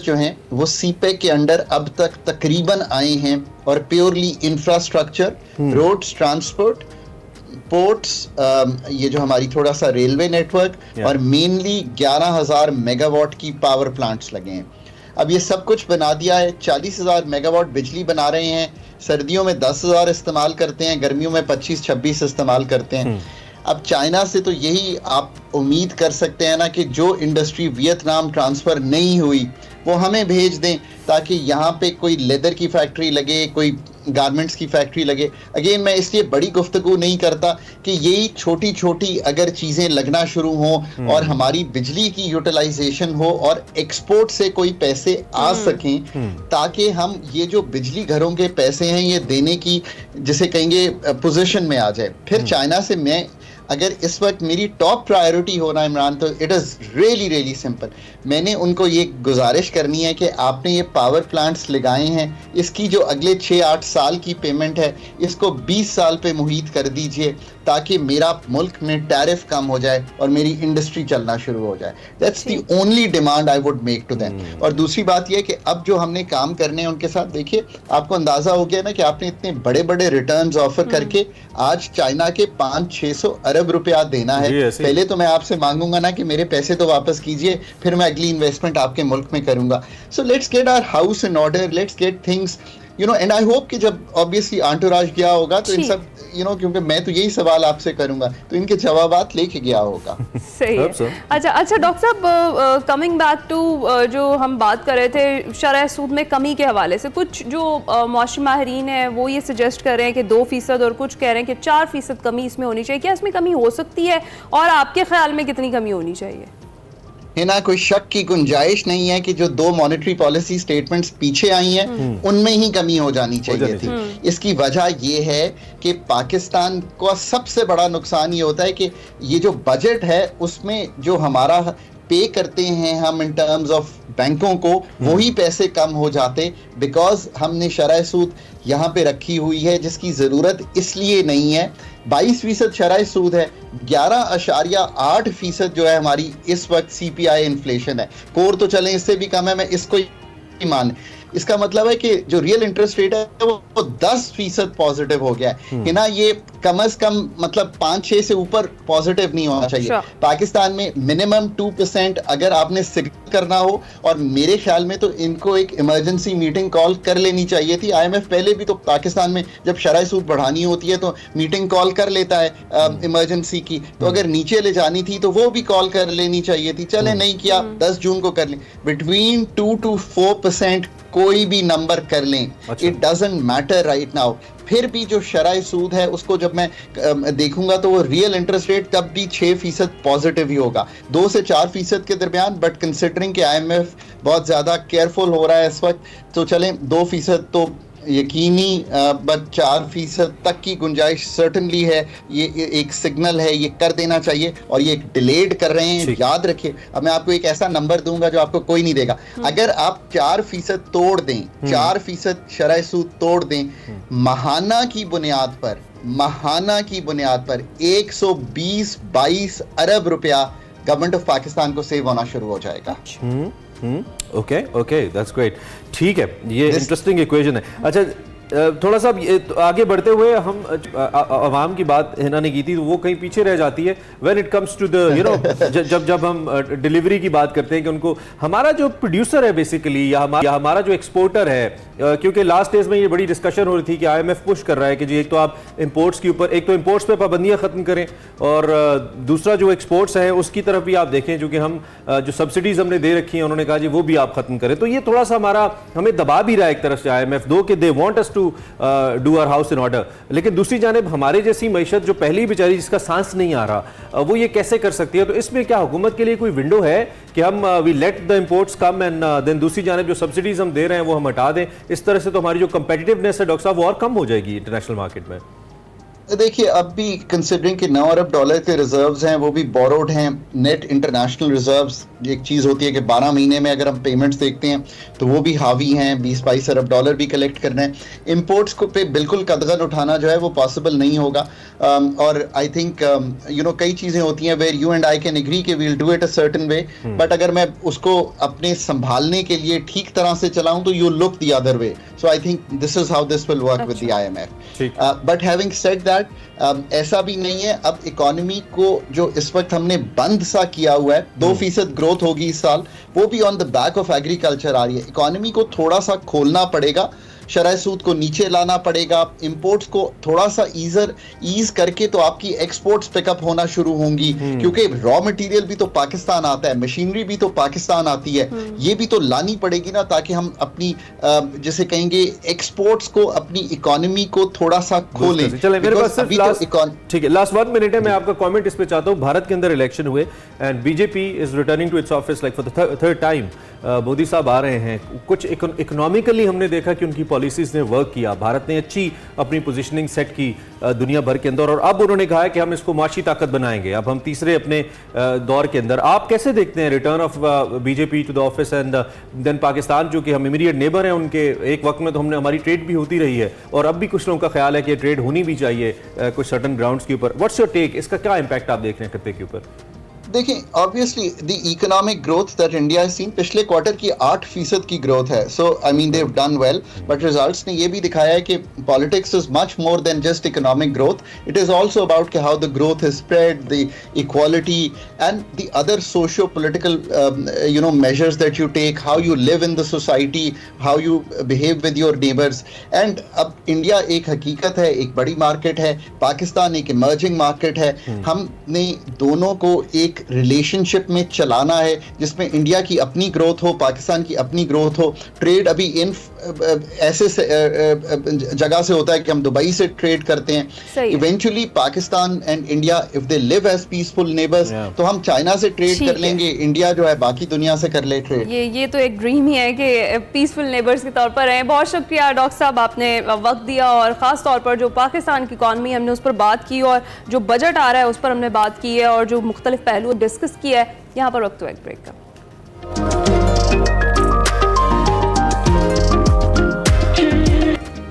जो हैं वो CPEC के अंडर अब तक तकरीबन आए हैं, और purely infrastructure, roads, transport, ports, ये जो हमारी थोड़ा सा रेलवे नेटवर्क, और मेनली 11,000 मेगावाट की पावर प्लांट्स लगे हैं। अब ये सब कुछ बना दिया है। 40,000 मेगावाट बिजली बना रहे हैं, सर्दियों में 10,000 इस्तेमाल करते हैं, गर्मियों में 25-26 इस्तेमाल करते हैं। अब चाइना से तो यही आप उम्मीद कर सकते हैं ना कि जो इंडस्ट्री वियतनाम ट्रांसफ़र नहीं हुई वो हमें भेज दें, ताकि यहाँ पे कोई लेदर की फैक्ट्री लगे, कोई गारमेंट्स की फैक्ट्री लगे। अगेन मैं इसलिए बड़ी गुफ्तगू नहीं करता कि यही छोटी छोटी अगर चीज़ें लगना शुरू हों और हमारी बिजली की यूटिलाइजेशन हो और एक्सपोर्ट से कोई पैसे आ सकें, ताकि हम ये जो बिजली घरों के पैसे हैं ये देने की जिसे कहेंगे पोजीशन में आ जाए। फिर चाइना से मैं अगर इस वक्त मेरी टॉप प्रायोरिटी होना इमरान, तो it is really really simple. मैंने उनको ये गुजारिश करनी है कि आपने ये पावर प्लांट्स लगाए हैं, इसकी जो अगले 6-8 साल की पेमेंट है इसको 20 साल पे मुहित कर दीजिए, ताकि मेरा मुल्क में टैरिफ कम हो जाए और मेरी इंडस्ट्री चलना शुरू हो जाए। That's the only demand I would make to them. और दूसरी बात यह है कि अब जो हमने काम करने हैं उनके साथ, देखिए आपको अंदाजा हो गया ना कि आपने इतने बड़े बड़े रिटर्न्स ऑफर करके आज चाइना के 500-600 अरब रुपया देना है। पहले तो मैं आपसे मांगूंगा ना कि मेरे पैसे तो वापस कीजिए, फिर मैं अगली इन्वेस्टमेंट आपके मुल्क में करूंगा। So let's get our house in order, let's get things and I hope कि जब ऑब्वियसली आंटोराज गया होगा तो इन सब क्योंकि मैं तो यही सवाल आपसे करूंगा तो इनके जवाबात लेके गया होगा। सही है। अच्छा डॉक्टर साहब, कमिंग बैक टू जो हम बात कर रहे थे शरह सूद में कमी के हवाले से, कुछ जो मौसमी माहिरीन है वो ये सजेस्ट कर रहे हैं कि 2% और कुछ कह रहे हैं कि 4% कमी इसमें होनी चाहिए। क्या इसमें कमी हो सकती है और आपके ख्याल में कितनी कमी होनी चाहिए? है ना, कोई शक की गुंजाइश नहीं है कि जो 2 मॉनेटरी पॉलिसी स्टेटमेंट्स पीछे आई हैं उनमें ही कमी हो जानी चाहिए थी। इसकी वजह ये है कि पाकिस्तान को सबसे बड़ा नुकसान ये होता है कि ये जो बजट है उसमें जो हमारा पे करते हैं हम इन टर्म्स ऑफ बैंकों को, वही पैसे कम हो जाते बिकॉज हमने शरह सूद यहाँ पे रखी हुई है जिसकी ज़रूरत इसलिए नहीं है। 22% शरह सूद है, 11.8% जो है हमारी इस वक्त CPI इन्फ्लेशन है। कोर तो चलें इससे भी कम है, मैं इसको ही मान, इसका मतलब है कि जो रियल इंटरेस्ट रेट है वो 10% पॉजिटिव हो गया है ना। ये कम से कम मतलब 5-6 से ऊपर पॉजिटिव नहीं होना चाहिए। पाकिस्तान में मिनिमम 2% अगर आपने सिग्नल करना हो, और मेरे ख्याल में तो इनको एक इमरजेंसी मीटिंग कॉल कर लेनी चाहिए थी। IMF पहले भी तो पाकिस्तान में जब शरह सूद बढ़ानी होती है तो मीटिंग कॉल कर लेता है इमरजेंसी की, तो अगर नीचे ले जानी थी तो वो भी कॉल कर लेनी चाहिए थी। चले नहीं किया, 10 जून को कर लें। बिटवीन 2 to 4% कोई भी नंबर कर लें, it doesn't matter right now. फिर भी जो शरह सूद है उसको जब मैं देखूंगा तो वो रियल इंटरेस्ट रेट तब भी 6% पॉजिटिव ही होगा, 2 से 4% के दरमियान। बट कंसिडरिंग कि IMF बहुत ज़्यादा केयरफुल हो रहा है इस वक्त, तो चलें 2% तो यकीनी, बट 4% तक की गुंजाइश सर्टनली है। ये एक सिग्नल है, ये कर देना चाहिए और ये डिलेड कर रहे हैं। याद रखिए, अब मैं आपको एक ऐसा नंबर दूंगा जो आपको कोई नहीं देगा। अगर आप 4% तोड़ दें, 4% शरह सूद तोड़ दें, माहाना की बुनियाद पर 120-22 अरब रुपया गवर्नमेंट ऑफ पाकिस्तान को सेव होना शुरू हो जाएगा। Okay, that's great. ठीक है, ये इंटरेस्टिंग इक्वेशन है। अच्छा, थोड़ा सा आगे बढ़ते हुए हम अवाम की बात हिना ने की थी तो वो कहीं पीछे रह जाती है when it comes to the जब हम डिलीवरी की बात करते हैं कि उनको हमारा जो प्रोड्यूसर है बेसिकली या हमारा जो एक्सपोर्टर है, क्योंकि लास्ट डेज में ये बड़ी डिस्कशन हो रही थी कि IMF पुश कर रहा है कि जी एक तो आप इंपोर्ट्स के ऊपर, एक तो इंपोर्ट्स पे पाबंदियां खत्म करें और दूसरा जो एक्सपोर्ट्स है उसकी तरफ भी आप देखें, जो कि हम जो सब्सिडीज हमने दे रखी हैं उन्होंने कहा जी वो भी आप खत्म करें। तो ये थोड़ा सा हमें दबा भी रहा है एक तरफ से IMF, दो कि they want us to do our house in order, लेकिन दूसरी जानिब हमारे जैसी मैशत जो पहली बेचारी जिसका सांस नहीं आ रहा वो ये कैसे कर सकती है? तो इसमें क्या हुकूमत के लिए कोई विंडो है कि हम we let the imports come and then दूसरी जानिब जो सब्सिडीज हम दे रहे हैं वो हम हटा दें? इस तरह से तो हमारी जो कंपेटिटिवनेस है डॉक्टर साहब वो और कम हो जाएगी इंटरनेशनल मार्केट में। देखिए, अब भी कंसिडरिंग कि $9 अरब के रिजर्व्स हैं, वो भी बोरोड हैं। नेट इंटरनेशनल रिजर्व्स एक चीज़ होती है कि 12 महीने में अगर हम पेमेंट्स देखते हैं तो वो भी हावी हैं, 20-22 अरब डॉलर भी कलेक्ट करना है। इंपोर्ट्स को पे बिल्कुल कदगन उठाना जो है वो पॉसिबल नहीं होगा। और आई थिंक कई चीज़ें होती हैं where you and I can agree कि we'll do it a certain way, but अगर मैं उसको अपने संभालने के लिए ठीक तरह से चलाऊं तो you look the other way. So I think this is how this will work with the IMF। But having said that, ऐसा भी नहीं है। अब इकोनॉमी को जो इस वक्त हमने बंद सा किया हुआ है, 2% ग्रोथ होगी इस साल, वो भी on the back of agriculture आ रही है। इकोनॉमी को थोड़ा सा खोलना पड़ेगा। शरह सूद को नीचे लाना पड़ेगा, इंपोर्ट्स को थोड़ा सा ईज करके तो आपकी एक्सपोर्ट्स पिकअप होना शुरू होंगी, क्योंकि रॉ मटेरियल भी तो पाकिस्तान आता है, मशीनरी भी तो पाकिस्तान आती है, ये भी तो लानी पड़ेगी ना, ताकि हम अपनी जैसे कहेंगे एक्सपोर्ट्स को, अपनी इकोनॉमी को थोड़ा सा खोलें। चलिए मेरे पास सिर्फ ठीक है, लास्ट 1 मिनट है, मैं आपका कमेंट इस पे चाहता हूं। भारत के अंदर इलेक्शन हुए and BJP is returning to its office like for the third time. Modi साहब आ रहे हैं, कुछ इकोनॉमिकली हमने देखा कि उनकी पॉलिसीज ने वर्क किया, भारत ने अच्छी अपनी पोजीशनिंग सेट की दुनिया भर के अंदर, और अब उन्होंने कहा है कि हम इसको माशी ताकत बनाएंगे, अब हम तीसरे अपने दौर के अंदर। आप कैसे देखते हैं return of BJP to the office and then Pakistan, जो कि हम इमीडिएट नेबर हैं उनके, एक वक्त में तो हमने हमारी ट्रेड भी होती रही है और अब भी कुछ लोगों का ख्याल है कि ट्रेड होनी भी चाहिए कुछ सर्टन ग्राउंड्स के ऊपर। व्हाट्स योर टेक, इसका क्या इंपैक्ट आप देख रहे हैं खत्ते के ऊपर? देखिए, obviously the economic growth that India has seen, पिछले क्वार्टर की 8% की ग्रोथ है। So I mean they have done well, but results ने ये भी दिखाया है कि politics is much more than just economic growth, it is also about how the growth is spread, the equality and the other socio political measures that you take, how you live in the society, how you behave with your neighbours. And अब India एक हकीकत है, एक बड़ी market है, पाकिस्तान एक emerging market है, हमने दोनों को एक रिलेशनशिप में चलाना है जिसमें इंडिया की अपनी ग्रोथ हो, पाकिस्तान की अपनी ग्रोथ हो। ट्रेड अभी इन ऐसे जगह से होता है कि हम दुबई से ट्रेड करते हैं, eventually Pakistan and India if they live as peaceful neighbours तो हम चाइना से ट्रेड कर लेंगे, इंडिया जो है बाकी दुनिया से कर ले ट्रेड। ये तो एक ड्रीम ही है कि पीसफुल नेबर्स के तौर पर रहें। बहुत शुक्रिया डॉक्टर साहब, आपने वक्त दिया और ख़ास तौर पर जो पाकिस्तान की इकॉनमी हमने उस पर बात की और जो बजट आ रहा है उस पर हमने बात की है और जो मुख्तलिफ पहलू डिस्कस किया है। यहाँ पर वक्त हुआ एक ब्रेक का।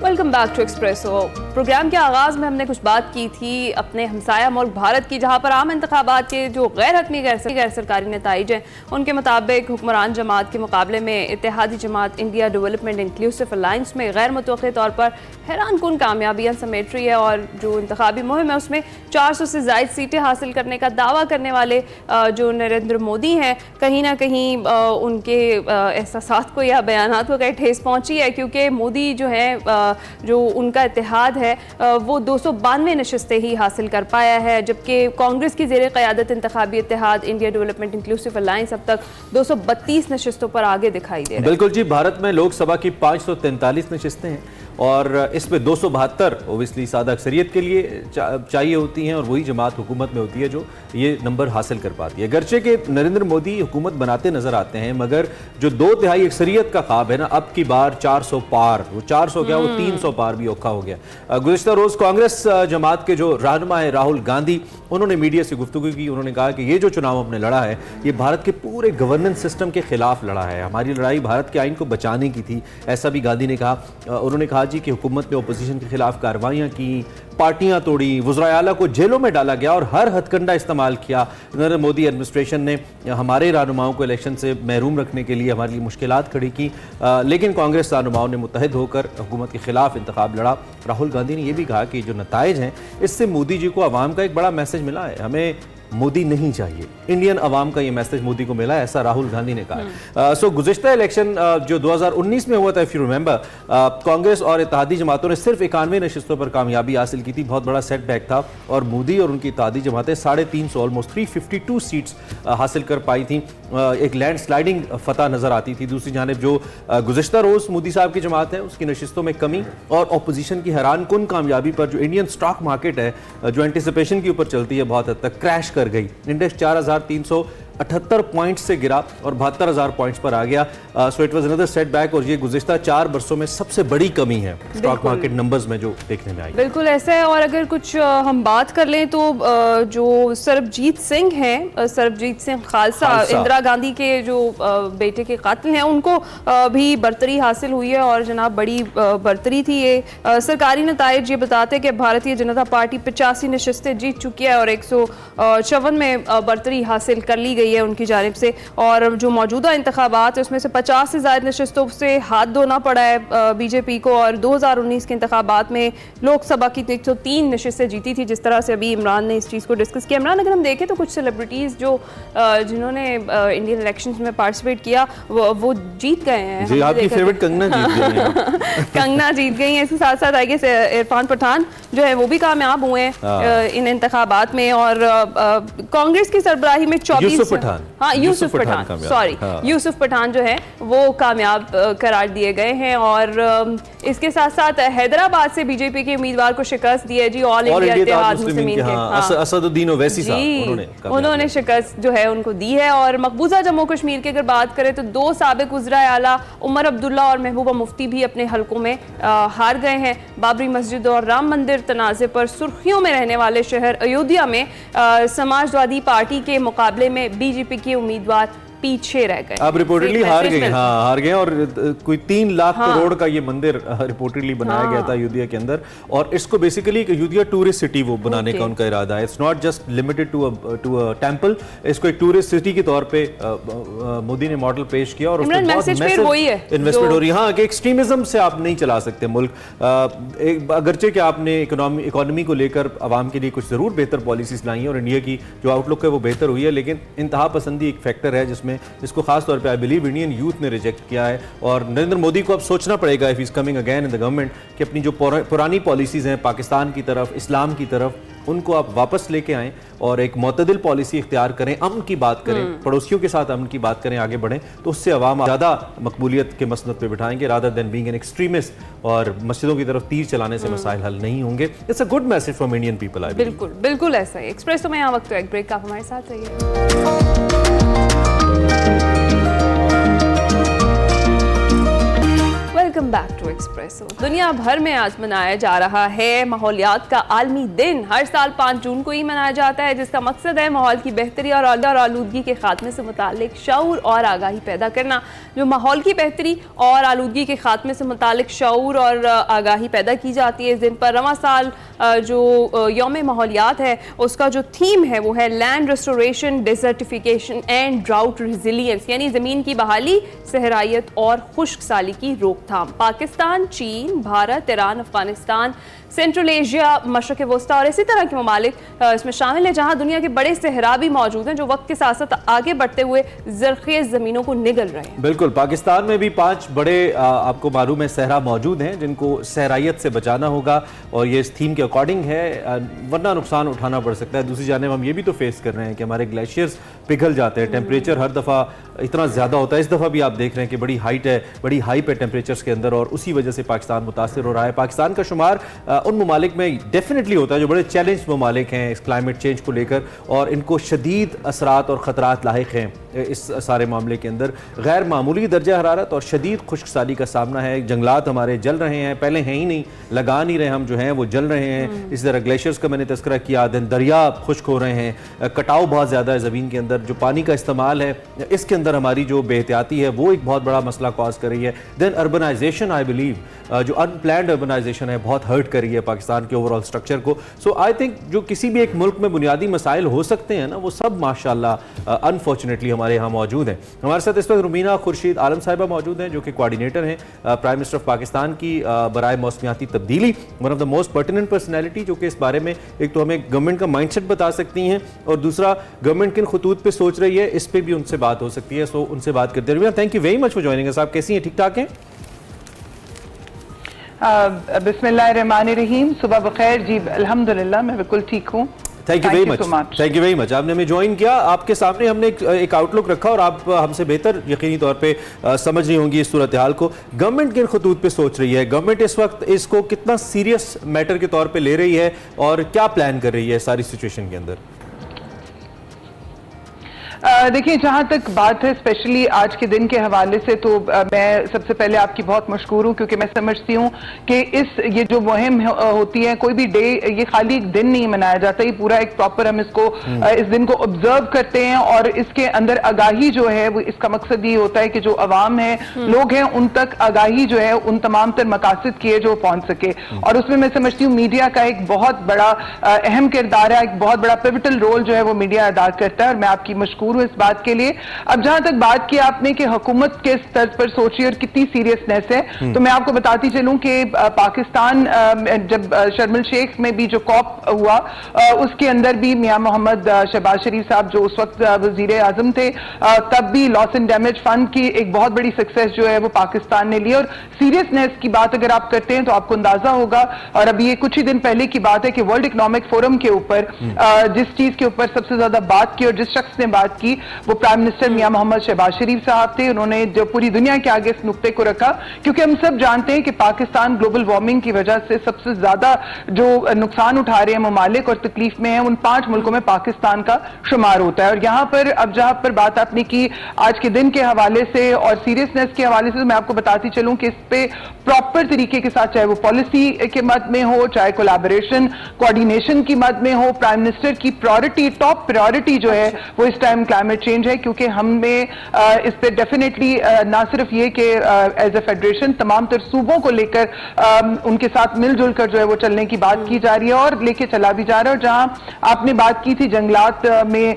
Welcome back to Expresso. Program के आगाज़ में हमने कुछ बात की थी अपने हमसाया मुल्क भारत की, जहाँ पर आम इंतखाबात के जो गैर हतमी गैर सरकारी नताइज हैं उनके मुताबिक हुक्मरान जमात के मुकाबले में इत्तेहादी जमात इंडिया डेवलपमेंट इंक्लूसिव अलायंस में गैर मुतवक्किल तौर पर हैरान कुन कामयाबियाँ समेट रही है और जो इंतखाबी मुहिम है उसमें 400 से ज़ायद सीटें हासिल करने का दावा करने वाले जो नरेंद्र मोदी हैं, कहीं ना कहीं उनके एहसासात को या बयानात को कहीं ठेस पहुँची है, क्योंकि मोदी जो है जो उनका इत्तेहाद है वो 292 नशिस्तें ही हासिल कर पाया है, जबकि कांग्रेस की ज़ेरे क़यादत इंतखाबी इत्तेहाद इंडिया डेवलपमेंट इंक्लूसिव अलायंस अब तक 232 नशिस्तों पर आगे दिखाई दे रहा है। बिल्कुल जी, भारत में लोकसभा की 543 नशिस्तें हैं और इसमें 272 ओबियसली सादा अक्सरियत के लिए चाहिए होती हैं और वही जमात हुकूमत में होती है जो ये नंबर हासिल कर पाती है। गर्चे के नरेंद्र मोदी हुकूमत बनाते नजर आते हैं, मगर जो 2/3 अक्सरियत का ख्वाब है ना, अब की बार 400 पार, वो 400 क्या वो 300 पार भी औखा हो गया। गुज़िश्ता रोज़ कांग्रेस जमात के जो रहनुमा है राहुल गांधी, उन्होंने मीडिया से गुफ्तगू की, उन्होंने कहा कि ये जो चुनाव हमने लड़ा है ये भारत के पूरे गवर्नेंस सिस्टम के खिलाफ लड़ा है, हमारी लड़ाई भारत के आइन को बचाने की थी, ऐसा भी गांधी ने कहा। उन्होंने कहा जी कि हुकूमत ने अपोजिशन के खिलाफ कार्रवाइयाँ की, पार्टियां तोड़ी, वज़राए आला को जेलों में डाला गया और हर हथकंडा इस्तेमाल किया। नरेंद्र मोदी एडमिनिस्ट्रेशन ने हमारे रहनुमाओं को इलेक्शन से महरूम रखने के लिए हमारे लिए मुश्किलात खड़ी की, लेकिन कांग्रेस रहनुमाओं ने मुत्तहिद होकर हुकूमत के खिलाफ इंतखाब लड़ा। राहुल गांधी ने यह भी कहा कि जो नताइज हैं इससे मोदी जी को आवाम का एक बड़ा मैसेज मिला है, हमें मोदी नहीं चाहिए, इंडियन अवाम का ये मैसेज मोदी को मिला है, ऐसा राहुल गांधी ने कहा। सो गुज़िश्ता इलेक्शन जो 2019 में हुआ था, इफ़ यू रिमेंबर, कांग्रेस और इत्तेहादी जमातों ने सिर्फ 91 नशिस्तों पर कामयाबी हासिल की थी, बहुत बड़ा सेटबैक था और मोदी और उनकी इत्तेहादी जमातें 350 ऑलमोस्ट 352 सीट्स हासिल कर पाई थी। एक लैंड स्लाइडिंग फतह नज़र आती थी। दूसरी जानिब जो गुज़िश्ता रोज़ मोदी साहब की जमात है उसकी नशिस्तों में कमी और अपोजिशन की हैरान कुन कामयाबी पर जो इंडियन स्टॉक मार्केट है जो एंटिसिपेशन के ऊपर चलती है बहुत हद तक क्रैश कर गई। इंडेक्स 4378 पॉइंट्स से गिरा और 72,000 पॉइंट्स पर आ गया। So it was another setback और ये गुज़िश्ता 4 बरसों में सबसे बड़ी कमी है स्टॉक मार्केट नंबर्स में जो देखने में आई। बिल्कुल ऐसा है। और अगर कुछ हम बात कर लें तो जो सरबजीत सिंह हैं, सरबजीत सिंह खालसा, इंदिरा गांधी के जो बेटे के कातिल हैं, उनको भी बरतरी हासिल हुई है और जनाब बड़ी बरतरी थी ये। सरकारी नताइज ये बताते हैं कि भारतीय जनता पार्टी 85 नशिस्तें जीत चुकी है और 154 में बरतरी हासिल कर ली गई गई है उनकी जानिब से, और जो मौजूदा इंतखाबात है उसमें से 50 से ज़्यादा नशस्तों से हाथ धोना पड़ा है बीजेपी को, और 2019 के इंतखाबात में लोकसभा की 103 नशस्तें जीती थी, जिस तरह से अभी इमरान ने इस चीज़ को डिस्कस किया। इमरान, अगर हम देखें तो कुछ सेलिब्रिटीज़ जो जिन्होंने इंडियन इलेक्शंस में पार्टिसिपेट किया वो जीत गए हैं। जी, आपकी फेवरेट कंगना जीत गई हैं। कंगना जीत गई हैं। इसके साथ साथ आई गेस इरफान पठान जो है वो भी कामयाब हुए हैं इन इंतखाबात में, और कांग्रेस की सरबराही में 24 यूसुफ पठान, हाँ यूसुफ पठान, सॉरी यूसुफ पठान जो है वो कामयाब करार दिए गए हैं। और इसके साथ साथ हैदराबाद से बीजेपी के उम्मीदवार को शिकस्त दी है जी, ऑल इंडिया इत्तेहाद मुस्लिमीन के असदुद्दीन ओवैसी साहब उन्होंने शिकस्त जो है उनको दी है। और मकबूजा जम्मू कश्मीर की अगर बात करें तो 2 साबिक उज़रा आला उमर अब्दुल्ला और महबूबा मुफ्ती भी अपने हलकों में हार गए हैं। बाबरी मस्जिद और राम मंदिर तनाज़े पर सुर्खियों में रहने वाले शहर अयोध्या में समाजवादी पार्टी के मुकाबले में बीजेपी के उम्मीदवार पीछे रह गए। अब रिपोर्टेडली हार गए, हाँ हार गए, और कोई 3 लाख करोड़ का ये मंदिर रिपोर्टेडली बनाया गया था अयोध्या के अंदर, और इसको बेसिकली अयोध्या टूरिस्ट सिटी वो बनाने का उनका इरादा है। It's not just limited to a temple, इसको एक टूरिस्ट सिटी के तौर पे मोदी ने मॉडल पेश किया, और उसमें बहुत मैसिव इन्वेस्टमेंट हो रही है। हाँ, कि एक्सट्रीमिज्म से आप नहीं चला सकते मुल्क, अगरचे कि आपने इकोनॉमी को लेकर आवाम के लिए कुछ जरूर बेहतर पॉलिसीज लाई हैं, और इंडिया की जो आउटलुक है वो बेहतर हुई है, लेकिन इंतहा पसंदी एक फैक्टर है जिसको खास तौर पे आई बिलीव इंडियन यूथ ने रिजेक्ट किया है। और नरेंद्र मोदी को अब सोचना पड़ेगा if is coming again in the government कि अपनी जो पुरानी पॉलिसीज हैं पाकिस्तान की तरफ, इस्लाम की तरफ, उनको आप वापस लेके आएं और एक मुतदिल पॉलिसी इख्तियार करें, अमन की बात करें, पड़ोसियों के साथ अमन की बात करें, आगे बढ़ें, तो उससे अवाम ज़्यादा मकबूलियत के मसनद पे बिठाएंगे rather than being an extremist, और मस्जिदों की तरफ तीर चलाने से मसाइल हल नहीं होंगे। It's a good message from Indian people. I बिल्कुल बिल्कुल ऐसा ही। एक्सप्रेसो में यहाँ वक्त एक ब्रेक का, आप हमारे साथ रहिए। Welcome back to Expresso. दुनिया भर में आज मनाया जा रहा है माहौलियात का आलमी दिन। हर साल 5 जून को ही मनाया जाता है, जिसका मकसद है माहौल की बेहतरी और आलूदगी के खात्मे से मुतालिक शऊर और आगाही पैदा करना। जो माहौल की बेहतरी और आलूदगी के खात्मे से मुतालिक शऊर और आगाही पैदा की जाती है इस दिन पर। रवां साल जो यौम माहौलियात है उसका जो थीम है वो है land restoration, desertification and drought resilience, यानी ज़मीन की बहाली, सहराइत और खुश्क साली की रोकथाम। पाकिस्तान, चीन, Bharat, Iran, Afghanistan, central Asia, मशरक़ वस्ता और इसी तरह के ममालिक इसमें शामिल हैं, जहाँ दुनिया के बड़े सहरा भी मौजूद हैं जो वक्त के साथ साथ आगे बढ़ते हुए ज़रख़ेज़ ज़मीनों को निगल रहे हैं। बिल्कुल, पाकिस्तान में भी 5 बड़े आपको मालूम है सहरा मौजूद हैं जिनको सहराइत से बचाना होगा, और ये इस थीम के अकॉर्डिंग है, वरना नुकसान उठाना पड़ सकता है। दूसरी जानिब हम ये भी तो फेस कर रहे हैं कि हमारे ग्लेशियर्स पिघल जाते हैं, टेम्परेचर हर दफ़ा इतना ज़्यादा होता है। इस दफ़ा भी आप देख रहे हैं कि बड़ी हाइप है टेम्परेचर्स के अंदर, और उसी वजह से पाकिस्तान मुतासिर हो रहा है। पाकिस्तान का शुमार उन ममालिक में डेफिनेटली होता है जो बड़े चैलेंज ममालिक हैं इस क्लाइमेट चेंज को लेकर, और इनको शदीद असरात और ख़तरात लाहिक हैं इस सारे मामले के अंदर। गैर मामूली दर्जा हरारत और शदीद खुश्क साली का सामना है। जंगलात हमारे जल रहे हैं, पहले हैं ही नहीं, लगा नहीं रहे, हम जो हैं वो जल रहे हैं। इसी तरह ग्लेशियर्स का मैंने तस्करा किया, दिन दरिया खुश्क हो रहे हैं, कटाव बहुत ज़्यादा है ज़मीन के अंदर, जो पानी का इस्तेमाल है इसके अंदर हमारी जो बेहतियाती है वो एक बहुत बड़ा मसला कॉज कर रही है। देन अर्बनाइजेशन, आई बिलीव जो अनप्लान्ड अर्बनाइजेशन है बहुत हर्ट कर रही है पाकिस्तान के ओवरऑल स्ट्रक्चर को। सो आई थिंक जो किसी भी एक मुल्क में बुनियादी मसाइल हो सकते हैं ना, वो सब माशाल्लाह अनफॉर्चुनेटली हमारे यहाँ मौजूद हैं। हमारे साथ इस वक्त रुमीना खुर्शीद आलम साहिबा मौजूद हैं जो कि कोऑर्डिनेटर हैं प्राइम मिनिस्टर ऑफ पाकिस्तान की बराए मौसमियाती तब्दीली, one of the most pertinent personality, जो कि इस बारे में एक तो हमें गवर्नमेंट का माइंडसेट बता सकती हैं, और दूसरा गवर्नमेंट किन खतूत पे सोच रही है इस पर भी उनसे बात हो सकती है। सो उनसे बात करते हैं। Thank you very much for joining us. आप कैसी हैं, ठीक ठाक हैं? बिस्मिल्लाहिर्रहमानिर्रहीम, सुबह बखैर जी, अल्हम्दुलिल्लाह मैं बिल्कुल ठीक हूँ। Thank you very much, thank you very much. आपने हमें ज्वाइन किया, आपके सामने हमने एक आउटलुक रखा और आप हमसे बेहतर यकीनी तौर पे समझ रही होंगी इस सूरत हाल को। गवर्नमेंट किन खतूत पे सोच रही है, गवर्नमेंट इस वक्त इसको कितना सीरियस मैटर के तौर पे ले रही है और क्या प्लान कर रही है सारी सिचुएशन के अंदर? देखिए, जहाँ तक बात है स्पेशली आज के दिन के हवाले से, तो मैं सबसे पहले आपकी बहुत मशकूर हूँ, क्योंकि मैं समझती हूँ कि ये जो मुहिम होती है, कोई भी डे ये खाली एक दिन नहीं मनाया जाता, ये पूरा एक प्रॉपर हम इसको इस दिन को ऑब्जर्व करते हैं, और इसके अंदर आगाही जो है वो इसका मकसद ये होता है कि जो अवाम है, लोग हैं, उन तक आगाही जो है उन तमाम तर मकासद की है जो पहुंच सके। और उसमें मैं समझती हूँ मीडिया का एक बहुत बड़ा अहम किरदार है, एक बहुत बड़ा पिवटल रोल जो है वो मीडिया अदा करता है, और मैं आपकी मशकूर हूँ इस इस बात के लिए। अब जहां तक बात की आपने कि हुकूमत के स्तर पर सोचिए और कितनी सीरियसनेस है, तो मैं आपको बताती चलूं कि पाकिस्तान जब शर्म एल शेख में भी जो कॉप हुआ उसके अंदर भी मियां मोहम्मद शहबाज शरीफ साहब जो उस वक्त वजीर आजम थे, तब भी लॉस एंड डैमेज फंड की एक बहुत बड़ी सक्सेस जो है वो पाकिस्तान ने ली। और सीरियसनेस की बात अगर आप करते हैं तो आपको अंदाजा होगा, और अभी ये कुछ ही दिन पहले की बात है कि वर्ल्ड इकोनॉमिक फोरम के ऊपर जिस चीज के ऊपर सबसे ज्यादा बात की और जिस शख्स ने बात की वो प्राइम मिनिस्टर मियां मोहम्मद शहबाज शरीफ साहब थे। उन्होंने जो पूरी दुनिया के आगे इस नुक्ते को रखा, क्योंकि हम सब जानते हैं कि पाकिस्तान ग्लोबल वार्मिंग की वजह से सबसे ज्यादा जो नुकसान उठा रहे हैं ममालिक और तकलीफ में है, उन 5 मुल्कों में पाकिस्तान का शुमार होता है। और यहां पर अब जहां पर बात आपने की आज के दिन के हवाले से और सीरियसनेस के हवाले से, तो मैं आपको बताती चलूं कि इस पे प्रॉपर तरीके के साथ, चाहे वो पॉलिसी के मद में हो, चाहे कोलैबोरेशन कोऑर्डिनेशन की मद में हो, प्राइम मिनिस्टर की प्रायोरिटी, टॉप प्रायोरिटी जो है वो इस टाइम क्लाइमेट चेंज है। क्योंकि हमें इस पे डेफिनेटली ना सिर्फ ये कि एज ए फेडरेशन तमाम तर सूबों को लेकर उनके साथ मिलजुल कर जो है वो चलने की बात की जा रही है और लेके चला भी जा रहा है। और जहां आपने बात की थी जंगलात में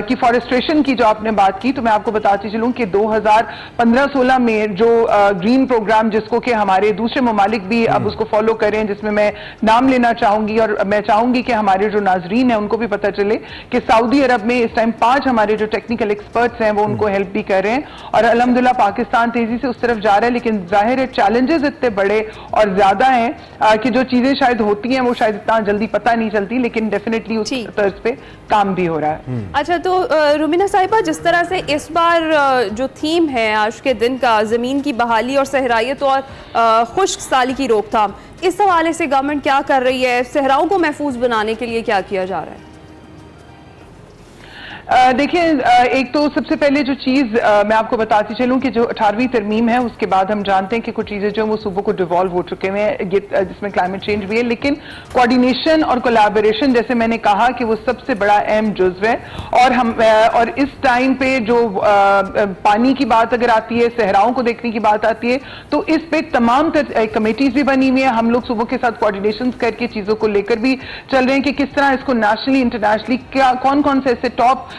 की फॉरेस्ट्रेशन की जो आपने बात की, तो मैं आपको बताती चलूं कि 2015-16 में जो ग्रीन प्रोग्राम जिसको कि हमारे दूसरे ममालिक भी अब उसको फॉलो करें, जिसमें मैं नाम लेना चाहूंगी और मैं चाहूंगी कि हमारे जो नाजरीन हैं उनको भी पता चले कि सऊदी अरब में इस टाइम 5 हमारे जो टेक्निकल एक्सपर्ट्स हैं वो उनको हेल्प भी कर रहे हैं और अल्हम्दुलिल्लाह पाकिस्तान तेजी से उस तरफ जा रहा है। लेकिन जाहिर है चैलेंजेस इतने बड़े और ज्यादा हैं कि जो चीजें शायद होती हैं वो शायद इतना जल्दी पता नहीं चलती, लेकिन डेफिनेटली उस तर्ज पे काम भी हो रहा है। अच्छा, तो रुमीना साहिबा, जिस तरह से इस बार जो थीम है आज के दिन का जमीन की बहाली और सहरायत और खुश्क साली की रोकथाम, इस हवाले से गवर्नमेंट क्या कर रही है? सहराओं को महफूज बनाने के लिए क्या किया जा रहा है? देखिए, एक तो सबसे पहले जो चीज मैं आपको बताती चलूं कि जो 18वीं तरमीम है उसके बाद हम जानते हैं कि कुछ चीजें जो वो सूबों को डिवॉल्व हो चुके हैं, जिसमें क्लाइमेट चेंज भी है, लेकिन कोऑर्डिनेशन और कोलैबोरेशन जैसे मैंने कहा कि वो सबसे बड़ा अहम जुज्व है। और हम और इस टाइम पे जो पानी की बात अगर आती है, सहराओं को देखने की बात आती है, तो इस पे तमाम कमेटीज भी बनी हुई है। हम लोग सूबों के साथ कोऑर्डिनेशन करके चीजों को लेकर भी चल रहे हैं कि किस तरह इसको नेशनली इंटरनेशनली क्या कौन कौन से ऐसे टॉप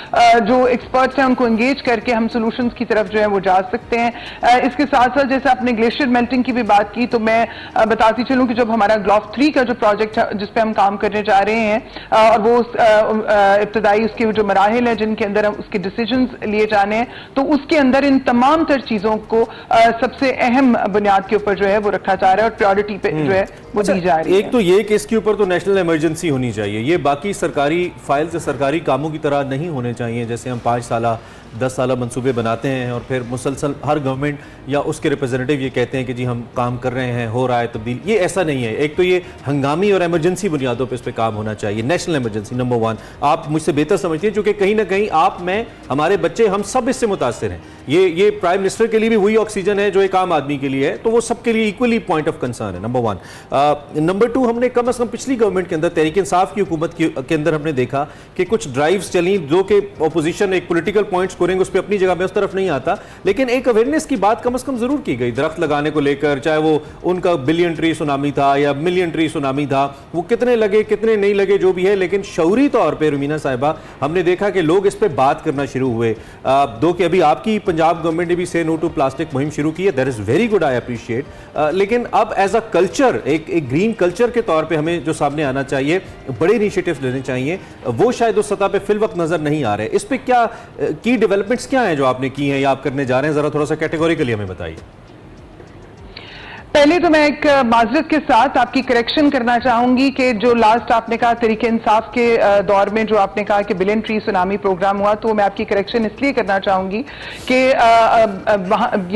जो एक्सपर्ट्स हैं उनको एंगेज करके हम सॉल्यूशंस की तरफ जो है वो जा सकते हैं। इसके साथ साथ जैसे आपने ग्लेशियर मेल्टिंग की भी बात की, तो मैं बताती चलूं कि जब हमारा ग्लॉफ 3 का जो प्रोजेक्ट है जिस पे हम काम करने जा रहे हैं और वो इब्तदाई उसके जो मराहिल है जिनके अंदर हम उसके डिसीजंस लिए जाने हैं, तो उसके अंदर इन तमाम तर चीजों को सबसे अहम बुनियाद के ऊपर जो है वो रखा जा रहा है और प्रायोरिटी पे जो है वो दी जा रही है। एक तो ये कि इसके ऊपर तो नेशनल इमरजेंसी होनी चाहिए, ये बाकी सरकारी फाइल से सरकारी कामों की तरह नहीं होने चाहिए जैसे हम 5 साल 10 साल मंसूबे बनाते हैं और फिर मुसलसल हर गवर्नमेंट या उसके रिप्रेजेंटेटिव ये कहते हैं कि जी हम काम कर रहे हैं, हो रहा है तब्दील। ये ऐसा नहीं है। एक तो ये हंगामी और इमरजेंसी बुनियादों पे इस पे काम होना चाहिए, नेशनल इमरजेंसी नंबर 1। आप मुझसे बेहतर समझती हैं क्योंकि कहीं ना कहीं आप, मैं, हमारे बच्चे, हम सब इससे मुतासिर हैं। ये प्राइम मिनिस्टर के लिए भी वही ऑक्सीजन है जो एक आम आदमी के लिए है, तो वो सबके लिए इक्वली पॉइंट ऑफ कंसर्न है, नंबर 1। नंबर 2, हमने कम अज कम पिछली गवर्नमेंट के अंदर, तहरीक इंसाफ की हुकूमत के अंदर हमने देखा कि कुछ ड्राइव्स चली जो कि अपोजिशन एक पॉलिटिकल पॉइंट स्कोरिंग उस पर अपनी जगह उस तरफ नहीं आता, लेकिन एक अवेयरनेस की बात कम से कम जरूर की गई दरख्त लगाने को लेकर, चाहे वो उनका बिलियन ट्री सुनामी था या मिलियन ट्री सुनामी था, वो कितने लगे कितने नहीं लगे जो भी है, लेकिन शऊरी तौर पे रुमीना साहिबा हमने देखा कि लोग इस पे बात करना शुरू हुए। दो कि अभी आपकी पंजाब गवर्नमेंट ने भी से नो टू प्लास्टिक मुहिम शुरू की है, that is very good, I appreciate. लेकिन अब एज अ कल्चर, एक ग्रीन कल्चर के तौर पर हमें जो सामने आना चाहिए, बड़े इनिशिएटिव्स लेने चाहिए, वो शायद उस सतह पर फिल वक्त नजर नहीं आ रहे। इस पर क्या की डेवलपमेंट्स क्या है जो आपने की हैं या आप करने जा रहे हैं, जरा थोड़ा सा कैटेगोरिकली हमें बताइए। पहले तो मैं एक माजरत के साथ आपकी करेक्शन करना चाहूंगी कि जो लास्ट आपने कहा तरीके इंसाफ के दौर में जो आपने कहा कि बिलियन ट्री सुनामी प्रोग्राम हुआ, तो मैं आपकी करेक्शन इसलिए करना चाहूंगी कि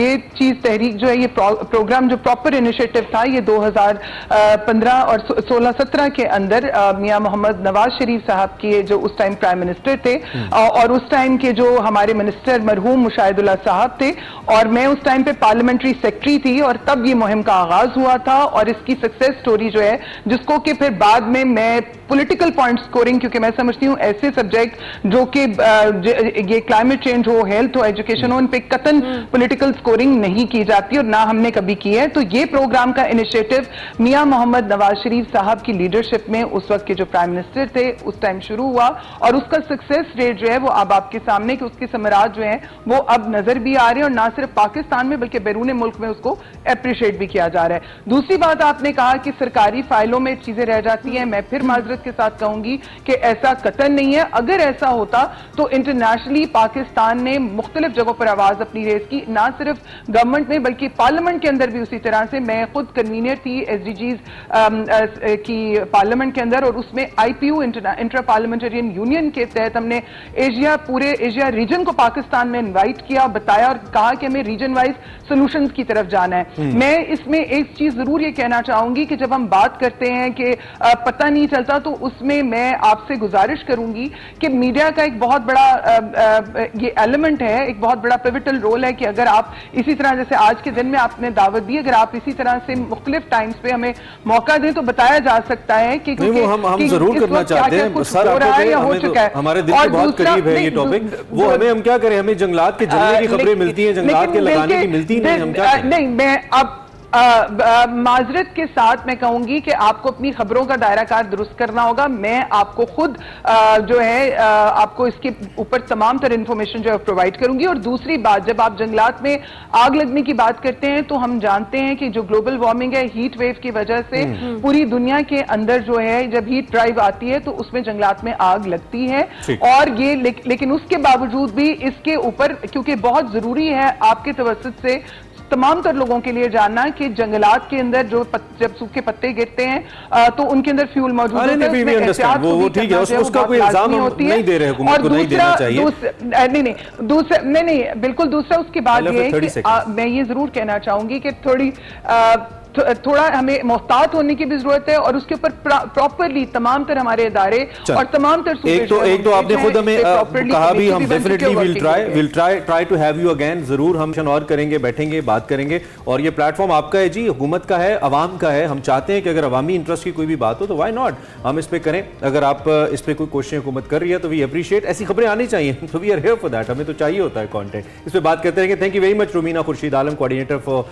ये चीज तहरीक जो है, ये प्रोग्राम जो प्रॉपर इनिशिएटिव था, ये 2015 और 16-17 के अंदर मियां मोहम्मद नवाज शरीफ साहब की जो उस टाइम प्राइम मिनिस्टर थे और उस टाइम के जो हमारे मिनिस्टर मरहूम मुशाहिदुल्लाह साहब थे, और मैं उस टाइम पे पार्लियामेंट्री सेक्रेटरी थी और तब ये मुहिम का आगाज हुआ था और इसकी सक्सेस स्टोरी जो है, जिसको कि फिर बाद में मैं पॉलिटिकल पॉइंट स्कोरिंग, क्योंकि मैं समझती हूँ ऐसे सब्जेक्ट जो कि ये क्लाइमेट चेंज हो, हेल्थ हो, एजुकेशन हो, इन पे कतन पॉलिटिकल स्कोरिंग नहीं की जाती और ना हमने कभी की है। तो ये प्रोग्राम का इनिशिएटिव मियां मोहम्मद नवाज शरीफ साहब की लीडरशिप में उस वक्त के जो प्राइम मिनिस्टर थे उस टाइम शुरू हुआ और उसका सक्सेस रेट जो है वो अब आपके सामने कि उसके समराज जो है वो अब नजर भी आ रहे हैं और ना सिर्फ पाकिस्तान में बल्कि बैरून मुल्क में उसको अप्रिशिएट भी किया जा रहा है। दूसरी बात आपने कहा कि सरकारी फाइलों में चीजें रह जाती हैं, मैं फिर माजरत के साथ कहूंगी कि ऐसा कतन नहीं है। अगर ऐसा होता तो इंटरनेशनली पाकिस्तान ने मुख्तलिफ जगहों पर आवाज अपनी रेस की, ना सिर्फ गवर्नमेंट में बल्कि पार्लियामेंट के अंदर भी उसी तरह से। मैं खुद कन्वीनर थी एसडीजीज की पार्लियामेंट के अंदर और उसमें आईपीयू इंटर पार्लियामेंटेरियन यूनियन के तहत हमने पूरे एशिया रीजन को पाकिस्तान में इनवाइट किया, बताया और कहा कि हमें रीजन वाइज सॉल्यूशंस की तरफ जाना है। मैं इसमें एक चीज जरूर ये कहना चाहूंगी कि जब हम बात करते हैं कि पता नहीं चलता, तो उसमें मैं आपसे गुजारिश करूंगी कि मीडिया का एक बहुत बड़ा ये एलिमेंट है, एक बहुत बड़ा पिवटल रोल है कि अगर आप इसी तरह जैसे आज के दिन में आपने दावत दी, अगर आप इसी तरह से मुख्तलिफ टाइम्स पे हमें मौका दें तो बताया जा सकता है कि हम जरूर करना चाहते हैं सर, हमारे दिल के बहुत करीब है ये टॉपिक। वो हम क्या करें, हमें जंगलात के जलने की खबरें मिलती हैं, जंगलात के लगाने की मिलती नहीं, हम क्या करें? नहीं, मैं अब माजरत के साथ मैं कहूंगी कि आपको अपनी खबरों का दायरा कार दुरुस्त करना होगा। मैं आपको खुद जो है आपको इसके ऊपर तमाम तरह इंफॉर्मेशन जो है प्रोवाइड करूंगी। और दूसरी बात, जब आप जंगलात में आग लगने की बात करते हैं तो हम जानते हैं कि जो ग्लोबल वार्मिंग है, हीट वेव की वजह से पूरी दुनिया के अंदर जो है जब हीट ड्राइव आती है तो उसमें जंगलात में आग लगती है। और ये लेकिन उसके बावजूद भी इसके ऊपर, क्योंकि बहुत जरूरी है आपके तवज्जुह से तमाम तर लोगों के लिए जानना कि जंगलात के अंदर जो जब सूखे पत्ते गिरते हैं तो उनके अंदर फ्यूल मौजूद होता है, वो ठीक है, उसका कोई इल्जाम नहीं दे रहे हुकूमत को, नहीं देना चाहिए। नहीं, बिल्कुल। दूसरा उसके बाद ये है कि मैं ये जरूर कहना चाहूंगी कि थोड़ा हमें मोहतात होने की भी जरूरत है और उसके ऊपर प्रॉपरली तमाम तर हमारे इदारे और तमाम तर एक तो आपने खुद हमें कहा भी, हम definitely will try to have you again, जरूर हम और करेंगे, बैठेंगे, बात करेंगे। और ये प्लेटफॉर्म आपका है जी, हुकूमत का है, अवाम का है। हम चाहते हैं कि अगर अवामी इंटरेस्ट की कोई भी बात हो तो व्हाई नॉट हम इस पे करें। अगर आप इस पे कोई कोशिश हुकूमत कर रही है तो वी अप्रिशिएट, ऐसी खबरें आनी चाहिए, तो we are here for that, हमें तो चाहिए होता है कंटेंट। इस पे बात करते रहेंगे। Thank you very much Rumina Khurshid Alam, coordinator for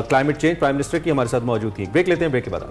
climate change, prime minister की हमारे साथ मौजूद थी। ब्रेक लेते हैं, ब्रेक के बाद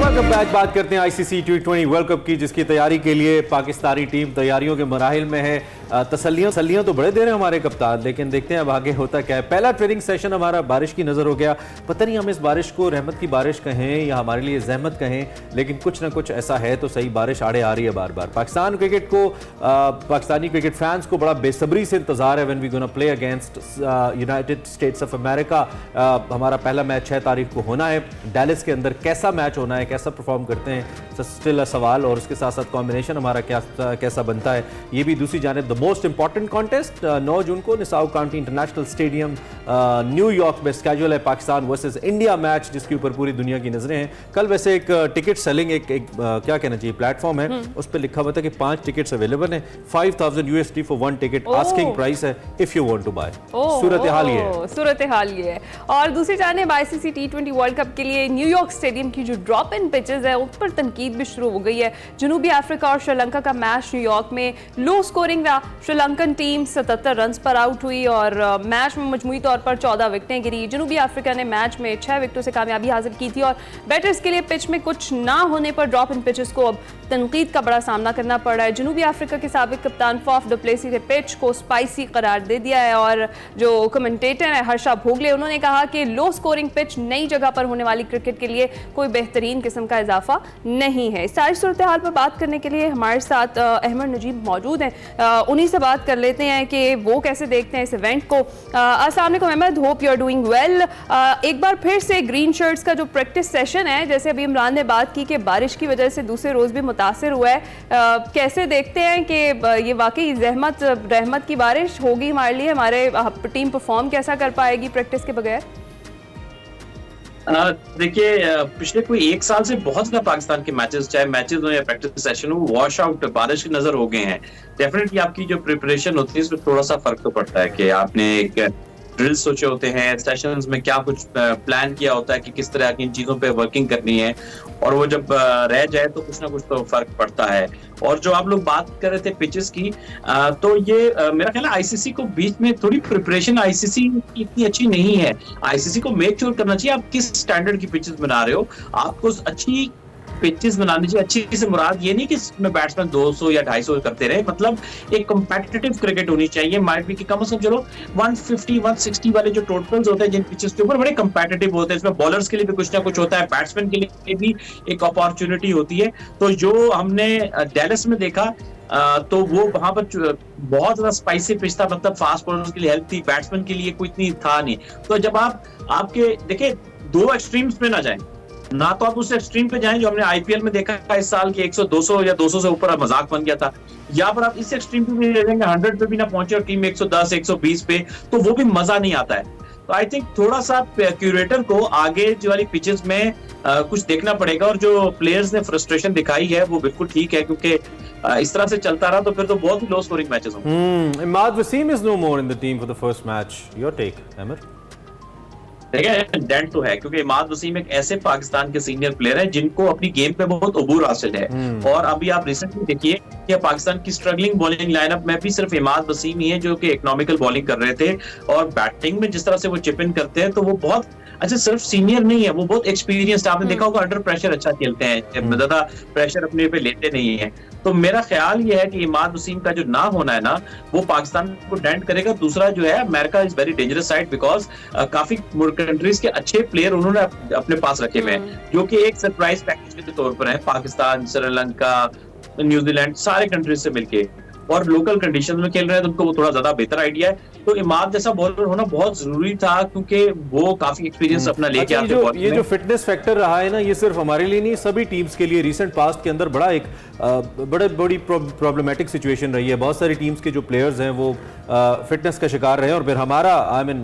वेलकम बैक। बात करते हैं आईसीसी T20 वर्ल्ड कप की, जिसकी तैयारी के लिए पाकिस्तानी टीम तैयारियों के मराहिल में है। तसल्लियां तो बड़े दे रहे हैं हमारे कप्तान, लेकिन देखते हैं अब आगे होता क्या है। पहला ट्रेनिंग सेशन हमारा बारिश की नजर हो गया। पता नहीं हम इस बारिश को रहमत की बारिश कहें या हमारे लिए जहमत कहें, लेकिन कुछ ना कुछ ऐसा है तो सही, बारिश आड़े आ रही है बार बार। पाकिस्तान क्रिकेट को, पाकिस्तानी क्रिकेट फैंस को बड़ा बेसब्री से इंतजार है when we gonna play against United States of America. हमारा पहला मैच 6 तारीख को होना है डैलस के अंदर। कैसा मैच होना है, कैसा परफॉर्म करते हैं, स्टिल अ सवाल। और उसके साथ साथ कॉम्बिनेशन हमारा कैसा बनता है, ये भी दूसरी जानिब। द मोस्ट इंपॉर्टेंट कॉन्टेस्ट 9 जून को निसाउ काउंटी इंटरनेशनल स्टेडियम न्यूयॉर्क में स्केड्यूल है, पाकिस्तान वर्सेस इंडिया मैच, जिसके ऊपर पूरी दुनिया की नजरें हैं। कल वैसे एक टिकट सेलिंग एक क्या कहना चाहिए प्लेटफॉर्म है, उस पर लिखा हुआ था कि 5 टिकट्स अवेलेबल हैं, $5,000 फॉर 1 टिकट, आस्किंग प्राइस है if you want to buy. सूरत हाल ये है। और दूसरी जानिब आईसीसी T20 वर्ल्ड कप के लिए न्यूयॉर्क स्टेडियम की जो ड्रॉप इन पिचेस है उस पर तनकीद भी शुरू हो गई है। जनूबी अफ्रीका और श्रीलंका का मैच न्यूयॉर्क में लो स्कोरिंग रहा। श्रीलंकन टीम 77 रन्स पर आउट हुई और मैच में मजमूई तौर पर 14 विकेटें गिरी। जनूबी अफ्रीका ने मैच में 6 विकेटों से कामयाबी हासिल की थी और बैटर्स के लिए पिच में कुछ ना होने पर ड्रॉप इन पिचेस को अब तनकीद का बड़ा सामना करना पड़ रहा है। जनूबी अफ्रीका के साबिक कप्तान फाफ डु प्लेसी ने पिच को स्पाइसी करार दे दिया है और जो कमेंटेटर है हर्षा भोगले, उन्होंने कहा कि लो स्कोरिंग पिच नई जगह पर होने वाली क्रिकेट के लिए कोई बेहतरीन किस्म का इजाफा नहीं है। इस सारी सूरत हाल पर बात करने के लिए हमारे साथ अहमद नजीब मौजूद हैं। उन्हीं से बात कर लेते हैं कि वो कैसे देखते हैं इस इवेंट को। अस्सलाम वालेकुम Ahmad, hope you are doing well. एक बार फिर से ग्रीन शर्ट्स का जो प्रैक्टिस सेशन है, जैसे अभी इमरान ने बात की कि बारिश की वजह से दूसरे रोज भी मुतासिर हुआ है, कैसे देखते हैं कि ये वाकई रहमत की बारिश होगी हमारे लिए, हमारे टीम परफॉर्म कैसा कर पाएगी प्रैक्टिस के बगैर? देखिए पिछले कोई एक साल से बहुत ज्यादा पाकिस्तान के मैचेस, चाहे मैचेस हो या प्रैक्टिस सेशन हो, वॉश आउट बारिश की नजर हो गए हैं। डेफिनेटली आपकी जो प्रिपरेशन होती है इसमें थोड़ा सा फर्क तो पड़ता है कि आपने एक ड्रिल सोचे होते हैं, सेशंस में क्या कुछ प्लान किया होता है कि किस तरह की इन चीजों पे वर्किंग करनी है, और वो जब रह जाए तो कुछ ना कुछ तो फर्क पड़ता है। और जो आप लोग बात कर रहे थे पिचेस की, तो ये मेरा ख्याल है आईसीसी को बीच में थोड़ी प्रिपरेशन आईसीसी की इतनी अच्छी नहीं है। आईसीसी को मेक श्योर करना चाहिए आप किस स्टैंडर्ड की पिचेस बना रहे हो, आपको अच्छी पिचेस बनानी चाहिए। अच्छी से मुराद ये नहीं कि इसमें बैट्समैन 200 या 250 करते रहे, मतलब एक कम्पिटिटिव क्रिकेट होनी चाहिए। माइट भी कि कम से कम चलो 150 160 वाले जो टोटल्स होते हैं जिन पिचेस के ऊपर, बड़े कम्पिटिटिव होते हैं। इसमें बॉलर्स के लिए भी कुछ ना कुछ होता है, बैट्समैन के लिए भी एक अपॉर्चुनिटी होती है। तो जो हमने डैलस में देखा तो वो वहां पर बहुत ज्यादा स्पाइसी पिच था, मतलब फास्ट बॉलर्स के लिए हेल्प थी, बैट्समैन के लिए कोई इतनी था नहीं। तो जब आपके देखिए दो एक्सट्रीम्स में ना जाएं, ना तो आप उस एक्सट्रीम पे जाएं जो हमने आईपीएल में देखा इस साल के 100 200 या 200 से ऊपर मजाक बन गया था, या पर आप इस एक्सट्रीम पे भी जाएंगे 100 पे भी ना पहुंचे और टीम 110 120 पे, तो वो भी मजा नहीं आता है। तो आई थिंक थोड़ा सा क्यूरेटर को आगे जो वाली पिचेस में कुछ देखना पड़ेगा, और जो प्लेयर्स ने फ्रस्ट्रेशन दिखाई है वो बिल्कुल ठीक है, क्योंकि इस तरह से चलता रहा तो फिर तो बहुत ही लो स्कोरिंग मैचेस होंगे। Imad Wasim is no more in the team for the first match, your take Amar? देखिए डेंट तो है, क्योंकि इमाद वसीम एक ऐसे पाकिस्तान के सीनियर प्लेयर हैं जिनको अपनी गेम पे बहुत अबूर हासिल है। और अभी आप रिसेंटली देखिए कि पाकिस्तान की स्ट्रगलिंग बॉलिंग लाइनअप में भी सिर्फ इमाद वसीम ही है जो कि इकोनॉमिकल बॉलिंग कर रहे थे, और बैटिंग में जिस तरह से वो चिप इन करते हैं तो वो बहुत अच्छा, सिर्फ सीनियर नहीं है, वो बहुत एक्सपीरियंस्ड, आपने देखा होगा अंडर प्रेशर अच्छा खेलते हैं, ज्यादा प्रेशर अपने पे लेते नहीं है। तो मेरा ख्याल ये है कि इमाद वसीम का जो ना होना है ना, वो पाकिस्तान को डेंट करेगा। दूसरा जो है, America is very dangerous side, because काफी कंट्रीज के अच्छे प्लेयर उन्होंने अपने पास रखे हुए हैं, जो कि एक सरप्राइज पैकेज के तौर पर है। पाकिस्तान, श्रीलंका, न्यूजीलैंड, सारे कंट्रीज से मिलके, और लोकल कंडीशन में खेल रहे हैं तो उनको वो थोड़ा ज्यादा बेहतर आइडिया है। तो इमाद जैसा बॉलर होना बहुत जरूरी था, क्योंकि वो काफी एक्सपीरियंस अपना लेके आते हैं। ये जो फिटनेस फैक्टर रहा है ना, ये सिर्फ हमारे लिए नहीं, सभी टीम्स के लिए रिसेंट पास्ट के अंदर बड़ी प्रॉब्लमेटिक सिचुएशन रही है। बहुत सारी टीम्स के जो प्लेयर्स हैं वो फिटनेस का शिकार रहे हैं, और फिर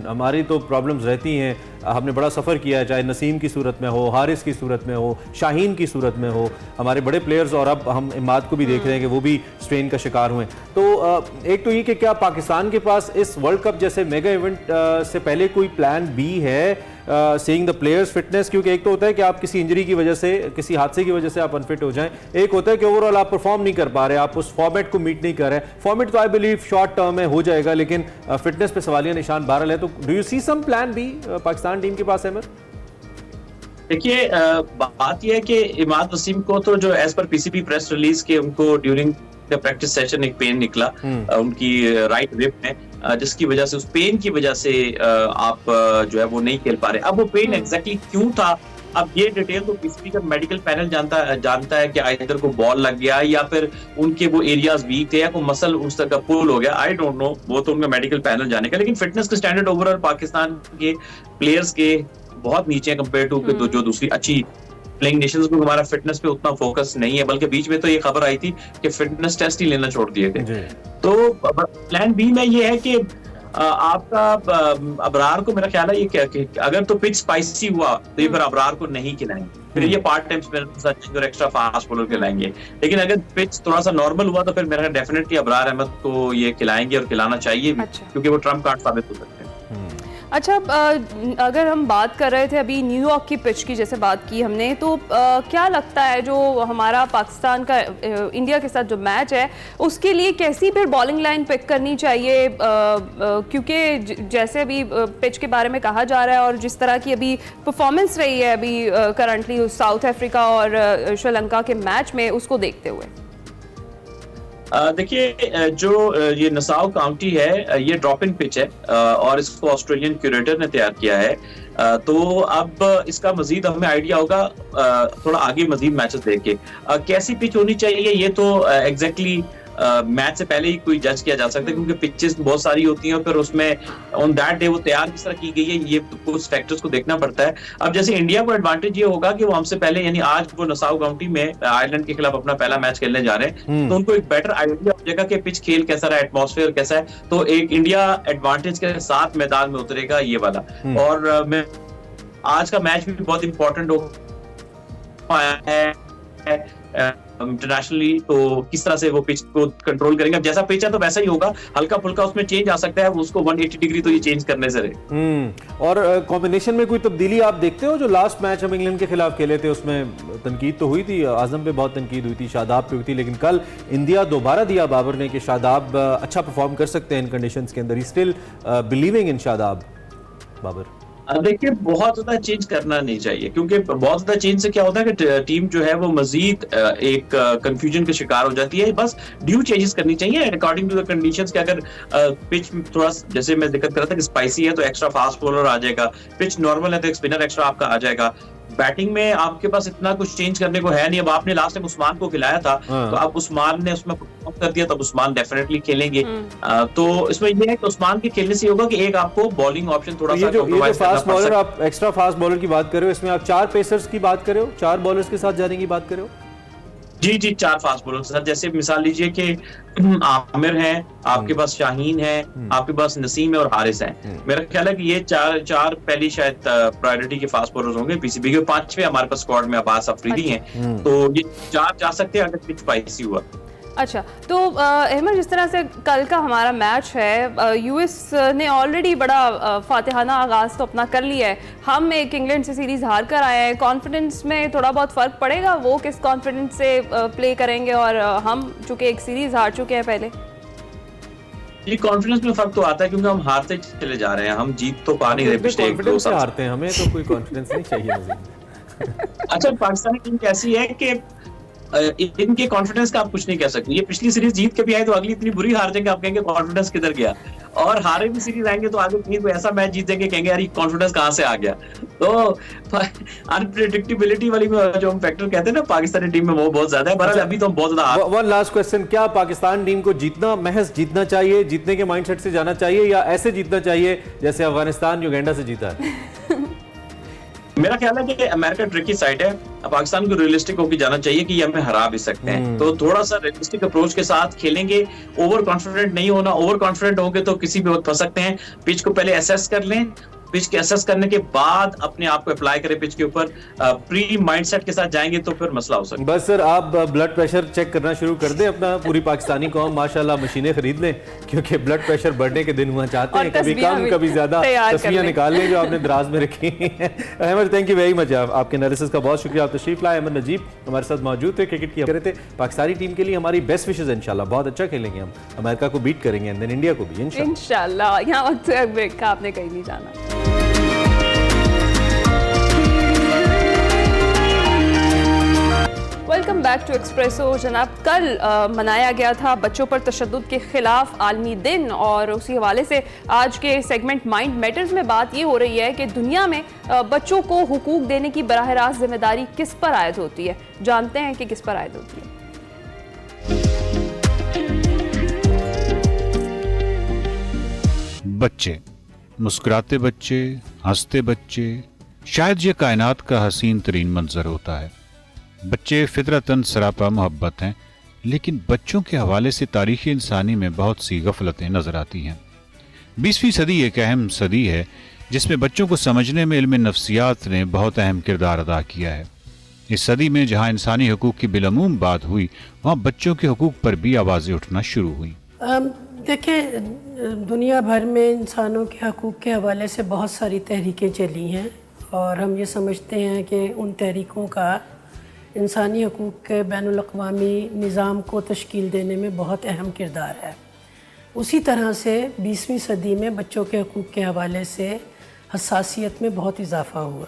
हमारी तो प्रॉब्लम्स रहती हैं। हमने बड़ा सफ़र किया है, चाहे नसीम की सूरत में हो, हारिस की सूरत में हो, शाहीन की सूरत में हो, हमारे बड़े प्लेयर्स, और अब हम इमाद को भी देख रहे हैं कि वो भी स्ट्रेन का शिकार हुए। तो एक तो ये कि क्या पाकिस्तान के पास इस वर्ल्ड कप जैसे मेगा इवेंट से पहले कोई प्लान बी है सीइंग द प्लेयर्स फिटनेस? क्योंकि एक तो होता है कि आप किसी इंजरी की वजह से, किसी हादसे की वजह से आप अनफिट हो जाएं, एक होता है कि ओवरऑल आप परफॉर्म नहीं कर पा रहे, आप उस फॉर्मेट को मीट नहीं कर रहे। फॉर्मेट तो आई बिलीव शॉर्ट टर्म में हो जाएगा, लेकिन फिटनेस पे सवालिया निशान बहरहाल है। तो do you see some plan B Pakistan team के पास है? देखिए बात यह है कि इमाद वसीम को तो जो as per PCB press release के उनको ड्यूरिंग द प्रैक्टिस सेशन एक पेन निकला उनकी राइट रिब में, जिसकी वजह से, उस पेन की वजह से आप जो है वो नहीं खेल पा रहे। अब वो पेन एग्जैक्टली क्यों था, अब ये डिटेल तो पीसीबी का मेडिकल पैनल जानता है कि इधर को बॉल लग गया या फिर उनके वो एरियाज वीक थे या कोई मसल उस तक का पुल हो गया, आई डोंट नो, वो तो उनका मेडिकल पैनल जानेगा। लेकिन फिटनेस के स्टैंडर्ड ओवरऑल पाकिस्तान के प्लेयर्स के बहुत नीचे है कंपेयर टू जो दूसरी अच्छी प्लेइंग नेशंस में। हमारा फिटनेस पे उतना फोकस नहीं है, बल्कि बीच में तो ये खबर आई थी कि फिटनेस टेस्ट ही लेना छोड़ दिए थे। तो प्लान बी में ये है कि आपका अबरार को, मेरा ख्याल है ये कि अगर तो पिच स्पाइसी हुआ तो ये फिर अबरार को नहीं खिलाएंगे, फिर ये पार्ट टाइम स्पिनर और एक्स्ट्रा फास्ट बॉलर खिलाएंगे। लेकिन अगर पिच थोड़ा सा नॉर्मल हुआ तो फिर मेरा डेफिनेटली अबरार अहमद को ये खिलाएंगे, और खिलाना चाहिए भी, क्योंकि वो ट्रम्प कार्ड साबित हो सकते हैं। अच्छा, अगर हम बात कर रहे थे अभी न्यूयॉर्क की पिच की, जैसे बात की हमने, तो क्या लगता है जो हमारा पाकिस्तान का इंडिया के साथ जो मैच है उसके लिए कैसी फिर बॉलिंग लाइन पिक करनी चाहिए? क्योंकि जैसे अभी पिच के बारे में कहा जा रहा है और जिस तरह की अभी परफॉर्मेंस रही है अभी करंटली साउथ अफ्रीका और श्रीलंका के मैच में, उसको देखते हुए देखिए जो ये नसाउ काउंटी है, ये ड्रॉप इन पिच है और इसको ऑस्ट्रेलियन क्यूरेटर ने तैयार किया है। तो अब इसका मजीद हमें आइडिया होगा थोड़ा आगे मजीद मैचेस देख के। कैसी पिच होनी चाहिए ये तो एग्जैक्टली मैच से पहले ही कोई जज किया जा सकता है, क्योंकि पिचेस बहुत सारी होती हैं, फिर उसमें ऑन दैट डे वो तैयार किस तरह की गई है, ये कुछ फैक्टर्स को देखना पड़ता है। अब जैसे इंडिया को एडवांटेज ये होगा कि वो हमसे पहले, यानी आज वो नसाउ काउंटी में आयरलैंड के खिलाफ अपना पहला मैच खेलने जा रहे हैं, तो उनको एक बेटर आइडिया हो जाएगा कि पिच खेल कैसा रहा, एटमॉस्फेयर कैसा है। तो एक इंडिया एडवांटेज के साथ मैदान में उतरेगा ये वाला। और मैं आज का मैच भी बहुत इंपॉर्टेंट हो पाया है इंटरनेशनली, तो किस तरह से वो पिच को कंट्रोल करेंगे। अब जैसा पिच है तो वैसा ही होगा, हल्का फुल्का उसमें चेंज आ सकता है, उसको 180 डिग्री तो ये चेंज करने से रहे। और कॉम्बिनेशन में कोई तब्दीली आप देखते हो? जो लास्ट मैच हम इंग्लैंड के खिलाफ खेले थे उसमें तनकीद तो हुई थी, आजम पे बहुत तनकीद हुई थी, शादाब पे हुई थी, लेकिन कल इंदिया दोबारा दिया बाबर ने कि शादाब अच्छा परफॉर्म कर सकते हैं इन कंडीशंस के अंदर। He still believing in Shadab Babar. देखिए बहुत ज्यादा चेंज करना नहीं चाहिए, क्योंकि बहुत ज्यादा चेंज से क्या होता है कि टीम जो है वो मजीद एक कंफ्यूजन का शिकार हो जाती है। बस ड्यू चेंजेस करनी चाहिए अकॉर्डिंग टू द कंडीशंस कि अगर पिच थोड़ा जैसे मैं जिक्र कर रहा था कि स्पाइसी है तो एक्स्ट्रा फास्ट बॉलर आ जाएगा, पिच नॉर्मल है तो एक स्पिनर एक्स्ट्रा आपका आ जाएगा। बैटिंग में आपके पास इतना कुछ चेंज करने को है नहीं। अब आपने लास्ट टाइम उस्मान को खिलाया था तो अब उस्मान ने उसमें परफॉर्म कर दिया, तब उस्मान डेफिनेटली खेलेंगे। तो इसमें ये है कि उस्मान के खेलने से होगा कि एक आपको बॉलिंग ऑप्शन थोड़ा सा ये जो फास्ट बॉलर, आप एक्स्ट्रा फास्ट बॉलर की बात कर रहे हो, इसमें आप 4 पेसर्स की बात कर रहे हो, 4 बॉलर्स के साथ जाने की बात कर रहे हो? जी जी, 4 फास्ट बॉलर के साथ। जैसे मिसाल लीजिए कि आमिर है, आपके पास शाहीन है, आपके पास नसीम है और हारिस है। मेरा ख्याल है कि ये चार पहली शायद प्रायोरिटी के फास्ट बॉलर्स होंगे पीसीबी के। 5वें हमारे पास स्क्वाड में अब्बास अफरीदी हैं, तो ये 4 जा सकते हैं अगर पिच स्पाइसी हुआ। अच्छा, तो अहमद जिस तरह से कल का हमारा मैच है, यूएस ने ऑलरेडी बड़ा फातिहाना आगाज़ तो अपना कर लिया है। हम एक इंग्लैंड से सीरीज़ हार कर आए हैं, कॉन्फिडेंस में थोड़ा बहुत फ़र्क पड़ेगा? वो किस कॉन्फिडेंस से प्ले करेंगे और हम चूँकि एक सीरीज़ हार चुके हैं पहले? ये कॉन्फिडेंस में फर्क तो आता है क्योंकि हम हारते चले जा रहे हैं, हम जीत तो पा नहीं रहे पिछले 1-2 साल से हारते हैं, हमें तो कोई कॉन्फिडेंस नहीं चाहिए। अच्छा, पाकिस्तानी टीम कैसी है कि इनके कॉन्फिडेंस का आप कुछ नहीं कह सकते। ये पिछली सीरीज जीत के भी आए तो अगली इतनी बुरी हार जाएंगे, आप कहेंगे कॉन्फिडेंस किधर गया, और हारे भी सीरीज आएंगे तो आगे कहीं कोई ऐसा मैच जीत जाएंगे कहेंगे यार ये कॉन्फिडेंस कहां से आ गया। तो अनप्रेडिक्टेबिलिटी वाली जो हम फैक्टर कहते हैं ना पाकिस्तानी टीम में, वो बहुत ज्यादा है। बहरहाल अभी तो हम बहुत ज्यादा। वन लास्ट क्वेश्चन, क्या पाकिस्तान टीम को जीतना, महज जीतना चाहिए, जीतने के माइंडसेट से जाना चाहिए, या ऐसे जीतना चाहिए जैसे अफगानिस्तान युगांडा से जीता है? मेरा ख्याल है कि अमेरिका ट्रिकी साइड है, पाकिस्तान को रियलिस्टिक होकर जाना चाहिए कि ये हमें हरा भी सकते हैं। तो थोड़ा सा रियलिस्टिक अप्रोच के साथ खेलेंगे, ओवर कॉन्फिडेंट नहीं होना। ओवर कॉन्फिडेंट होंगे तो किसी भी वक्त फंस सकते हैं। पिच को पहले असेस कर लें, पिच के असेस करने के बाद अपने आप को अप्लाई करें पिच के ऊपर, प्री माइंडसेट के साथ जाएंगे तो फिर मसला हो सकता है। बस सर, आप ब्लड प्रेशर चेक करना शुरू कर दें अपना। पूरी पाकिस्तानी कौम माशाल्लाह मशीनें खरीद लें, क्योंकि ब्लड प्रेशर बढ़ने के दिन हुआ चाहते हैं, कभी कम कभी ज्यादा। तस्वीरें निकाल लें जो आपने दराज में रखी हैं। Ahmad, thank you very much, आपके एनालिसिस का बहुत शुक्रिया। आप तशरीफ लाए। अहमद नजीब हमारे साथ मौजूद थे, क्रिकेट की कर रहे थे। पाकिस्तानी टीम के लिए हमारी बेस्ट विशेज इंशाल्लाह, बहुत अच्छा खेलेंगे हम, अमेरिका को बीट करेंगे एंड देन इंडिया को भी इंशाल्लाह। यहाँ वक्त ब्रेक का, आपने कहीं नहीं जाना। Welcome back to Expresso. जनाब, कल मनाया गया था बच्चों पर तशद्दुद के खिलाफ आलमी दिन, और उसी हवाले से आज के सेगमेंट माइंड मैटर्स में बात ये हो रही है कि दुनिया में बच्चों को हुकूक देने की बराह रास्त जिम्मेदारी किस पर आयद होती है। जानते हैं कि किस पर आयद होती है। बच्चे, मुस्कुराते बच्चे, हंसते बच्चे, शायद ये कायनात का हसीन तरीन मंजर होता है। बच्चे फितरतन सरापा मोहब्बत हैं, लेकिन बच्चों के हवाले से तारीख़ इंसानी में बहुत सी गफलतें नजर आती हैं। 20वीं सदी एक अहम सदी है जिसमें बच्चों को समझने में इल्म नफ्सियात ने बहुत अहम किरदार अदा किया है। इस सदी में जहां इंसानी हकूक की बिलअमूम बात हुई, वहां बच्चों के हकूक पर भी आवाज़ें उठना शुरू हुई। देखिए, दुनिया भर में इंसानों के हकूक के हवाले से बहुत सारी तहरीकें चली हैं, और हम ये समझते हैं कि उन तहरीकों का इंसानी हकूक़ के बैनुल-अक़वामी निज़ाम को तश्कील देने में बहुत अहम किरदार है। उसी तरह से 20वीं सदी में बच्चों के हकूक़ के हवाले से हसासियत में बहुत इजाफा हुआ।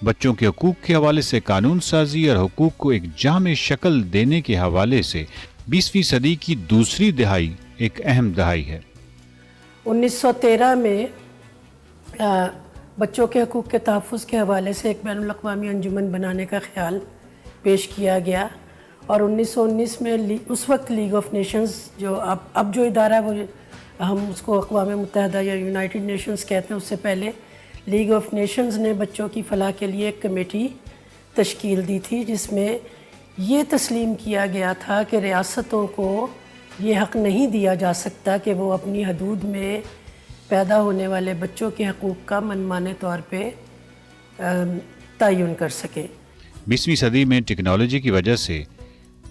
बच्चों के हकूक़ के हवाले से कानून साजी और हकूक़ को एक जामे शक्ल देने के हवाले से 20वीं सदी की दूसरी दहाई एक अहम दहाई है। 1913 में बच्चों के हकूक़ के तहफ़्फ़ुज़ के हवाले से एक बैनुल-अक़वामी अंजुमन बनाने का ख्याल पेश किया गया, और 1919 में उस वक्त लीग ऑफ नेशंस, जो अब जो इदारा वो हम उसको अक़वाम मुत्तहिदा या यूनाइटेड नेशंस कहते हैं, उससे पहले लीग ऑफ नेशंस ने बच्चों की फ़लाह के लिए एक कमेटी तश्कील दी थी, जिसमें ये तस्लीम किया गया था कि रियासतों को ये हक़ नहीं दिया जा सकता कि वो अपनी हदूद में पैदा होने वाले बच्चों के हकूक़ का मनमाने तौर पे तयन कर सकें। 20वीं सदी में टेक्नोलॉजी की वजह से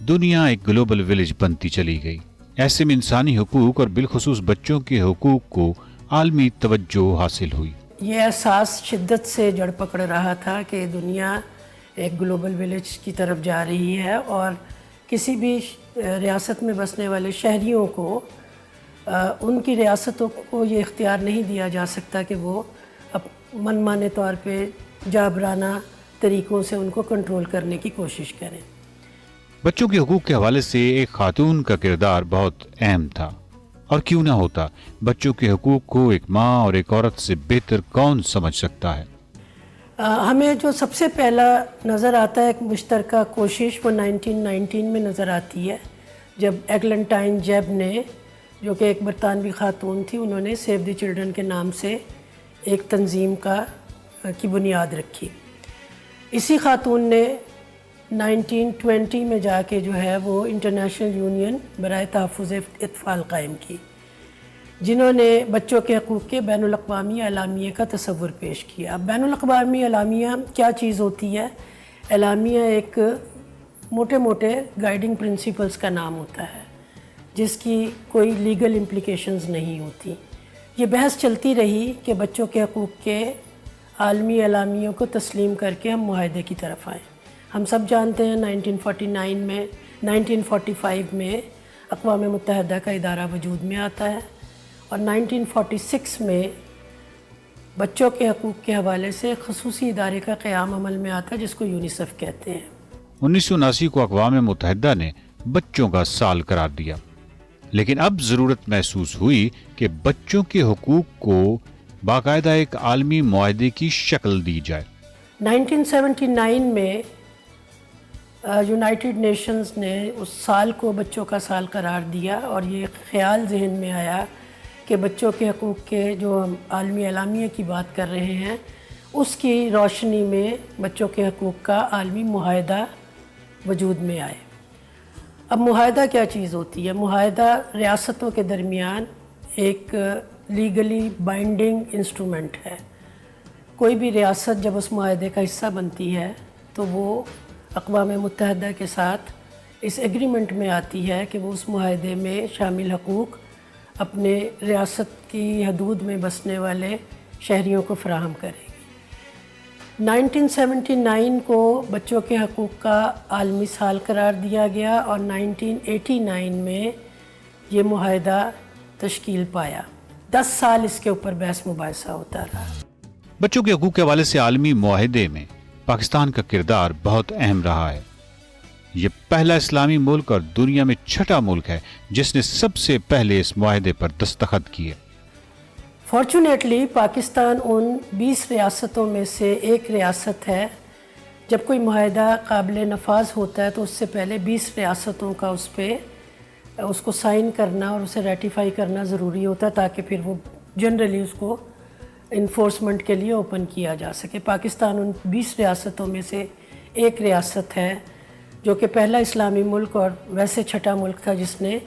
दुनिया एक ग्लोबल विलेज बनती चली गई। ऐसे में इंसानी हुकूक और बिलखुसूस बच्चों के हुकूक को आलमी तवज्जो हासिल हुई। ये एहसास शिद्दत से जड़ पकड़ रहा था कि दुनिया एक ग्लोबल विलेज की तरफ जा रही है और किसी भी रियासत में बसने वाले शहरियों को उनकी रियासतों को ये इख्तियार नहीं दिया जा सकता कि वो मनमाने तौर पे जाबराना तरीक़ों से उनको कंट्रोल करने की कोशिश करें। बच्चों के हुकूक के हवाले से एक खातून का किरदार बहुत अहम था, और क्यों ना होता। बच्चों के हुकूक को एक माँ और एक औरत से बेहतर कौन समझ सकता है। हमें जो सबसे पहला नज़र आता है एक मुश्तरका कोशिश, वो 1919 में नज़र आती है, जब एग्लेंटाइन जेब ने, जो कि एक बरतानवी खातून थी, उन्होंने सेव द चिल्ड्रन के नाम से एक तंजीम की बुनियाद रखी। इसी खातून ने 1920 में जाके जो है वो इंटरनेशनल यूनियन बराए तहफ़्फ़ुज़ अत्फ़ाल कायम की, जिन्होंने बच्चों के हकूक़ के बैनुल अक़वामी एलामिया का तसव्वुर पेश किया। अब बैनुल अक़वामी एलामिया क्या चीज़ होती है? एलामिया एक मोटे मोटे गाइडिंग प्रिंसिपल्स का नाम होता है, जिसकी कोई लीगल इम्प्लिकेशंस नहीं होती। ये बहस चलती रही कि बच्चों के हकूक़ के आलमी एलामियों को तस्लीम करके हम मुआहदे की तरफ आएँ। हम सब जानते हैं 1945 में अक़वाम मुत्तहिदा का इदारा वजूद में आता है और 1946 में बच्चों के हकूक़ के हवाले से ख़ुसूसी इदारे का क़याम अमल में आता है, जिसको यूनिसेफ कहते हैं। 1979 को अक़वाम मुत्तहिदा ने बच्चों का साल करार दिया, लेकिन अब ज़रूरत महसूस हुई कि बच्चों के हुकूक को बाकायदा एक आलमी मुआहदे की शक्ल दी जाए। 1979 में यूनाइटेड नेशंस ने उस साल को बच्चों का साल करार दिया और ये ख्याल जहन में आया कि बच्चों के हकूक़ के जो हम आलमी एलामिया की बात कर रहे हैं, उसकी रोशनी में बच्चों के हकूक़ का आलमी मुआहदा वजूद में आए। अब मुआहदा क्या चीज़ होती है? मुआहदा रियासतों के दरमियान एक लीगली बाइंडिंग इंस्ट्रूमेंट है। कोई भी रियासत जब उस मुआहदे का हिस्सा बनती है तो वो अक़वाम मुत्तहिदा के साथ इस एग्रीमेंट में आती है कि वो उस मुआहदे में शामिल हकूक़ अपने रियासत की हदूद में बसने वाले शहरियों को फ़राहम करेगी। 1979 को बच्चों के हकूक़ का आलमी साल करार दिया गया और 1989 में ये मुआहदा तश्कील पाया। 10 साल इसके ऊपर बहस मुबाहिसा होता रहा। बच्चों के हकूक के हवाले से आलमी मुआहदे में पाकिस्तान का किरदार बहुत अहम रहा है। ये पहला इस्लामी मुल्क और दुनिया में छठा मुल्क है जिसने सबसे पहले इस मुआहदे पर दस्तखत किए। फॉर्चुनेटली पाकिस्तान उन 20 रियासतों में से एक रियासत है। जब कोई मुआहदा काबिल नफाज होता है तो उससे पहले 20 रियासतों का उसको साइन करना और उसे रेटिफाई करना ज़रूरी होता है, ताकि फिर वो जनरली उसको इन्फोर्समेंट के लिए ओपन किया जा सके। पाकिस्तान उन 20 रियासतों में से एक रियासत है जो कि पहला इस्लामी मुल्क और वैसे छठा मुल्क था जिसने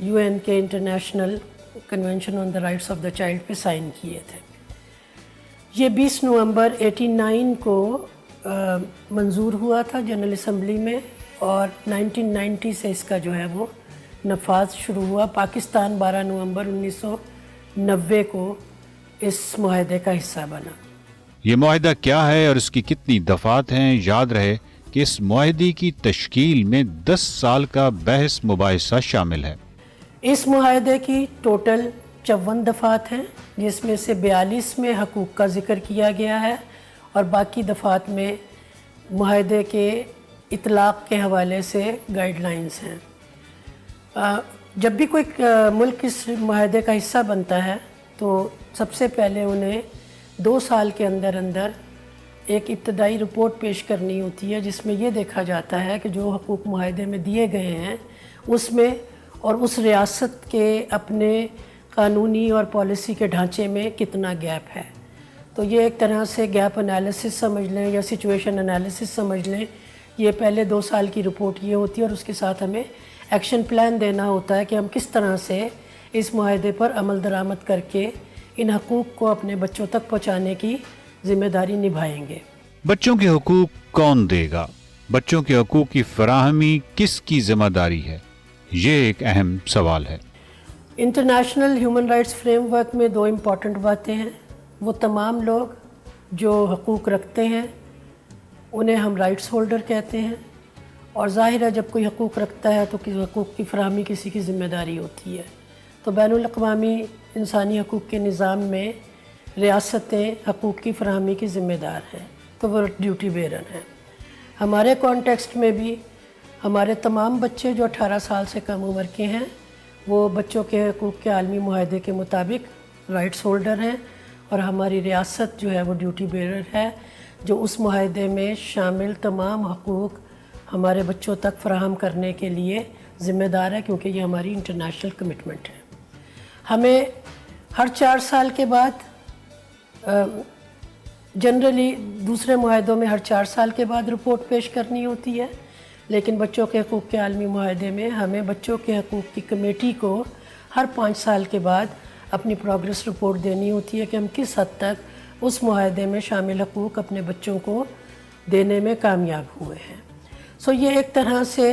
UN के international convention on the rights of the child पे साइन किए थे। ये 20 नवंबर 89 को मंजूर हुआ था जनरल असम्बली में और 1990 से इसका जो है वो नफाज शुरू हुआ। पाकिस्तान 12 नवंबर 1990 को इस मुआहदे का हिस्सा बना। ये मुआहदा क्या है और इसकी कितनी दफात हैं? याद रहे कि इस मुआहदे की तश्कील में 10 साल का बहस मुबाहिसा शामिल है। इस मुआहदे की टोटल 54 दफात हैं, जिसमें से 42 में हकूक़ का जिक्र किया गया है और बाकी दफात में मुआहदे के इतलाक़ के हवाले से गाइडलाइंस हैं। जब भी कोई मुल्क इस मुआहदे का हिस्सा बनता है तो सबसे पहले उन्हें 2 साल के अंदर अंदर एक इब्तदाई रिपोर्ट पेश करनी होती है, जिसमें ये देखा जाता है कि जो हकूक़ मुआहदे में दिए गए हैं उसमें और उस रियासत के अपने कानूनी और पॉलिसी के ढांचे में कितना गैप है। तो ये एक तरह से गैप एनालिसिस समझ लें या सिचुएशन एनालिसिस समझ लें। ये पहले 2 साल की रिपोर्ट ये होती है और उसके साथ हमें एक्शन प्लान देना होता है कि हम किस तरह से इस मुआहदे पर अमल दरामद करके इन हकूक़ को अपने बच्चों तक पहुँचाने की जिम्मेदारी निभाएंगे। बच्चों के हुकूक कौन देगा? बच्चों के हुकूक की फराहमी किसकी जिम्मेदारी है? ये एक अहम सवाल है। इंटरनेशनल ह्यूमन राइट्स फ्रेमवर्क में दो इम्पॉर्टेंट बातें हैं। वो तमाम लोग जो हकूक़ रखते हैं उन्हें हम राइट्स होल्डर कहते हैं, और ज़ाहिर है जब कोई हकूक़ रखता है तो किसी हकूक़ की फराहमी किसी की ज़िम्मेदारी होती है। तो बैनुल अक़वामी इंसानी हकूक़ के निज़ाम में रियासतें हकूक़ की फराहमी की ज़िम्मेदार हैं, तो वो ड्यूटी बेरन है। हमारे कॉन्टेक्स्ट में भी हमारे तमाम बच्चे जो 18 साल से कम उम्र के हैं वो बच्चों के हकूक़ के आलमी मुआहदे के मुताबिक राइट्स होल्डर हैं, और हमारी रियासत जो है वो ड्यूटी बेरर है जो उस मुआहदे में शामिल तमाम हकूक़ हमारे बच्चों तक फ़राहम करने के लिए ज़िम्मेदार है, क्योंकि ये हमारी इंटरनेशनल कमिटमेंट है। हमें हर 4 साल के बाद जनरली दूसरे मुआहदों में हर 4 साल के बाद रिपोर्ट पेश करनी होती है, लेकिन बच्चों के हकूक़ के आलमी मुआहदे में हमें बच्चों के हकूक़ की कमेटी को हर 5 साल के बाद अपनी प्रोग्रेस रिपोर्ट देनी होती है कि हम किस हद तक उस मुआहदे में शामिल हकूक़ अपने बच्चों को देने में कामयाब हुए हैं। सो ये एक तरह से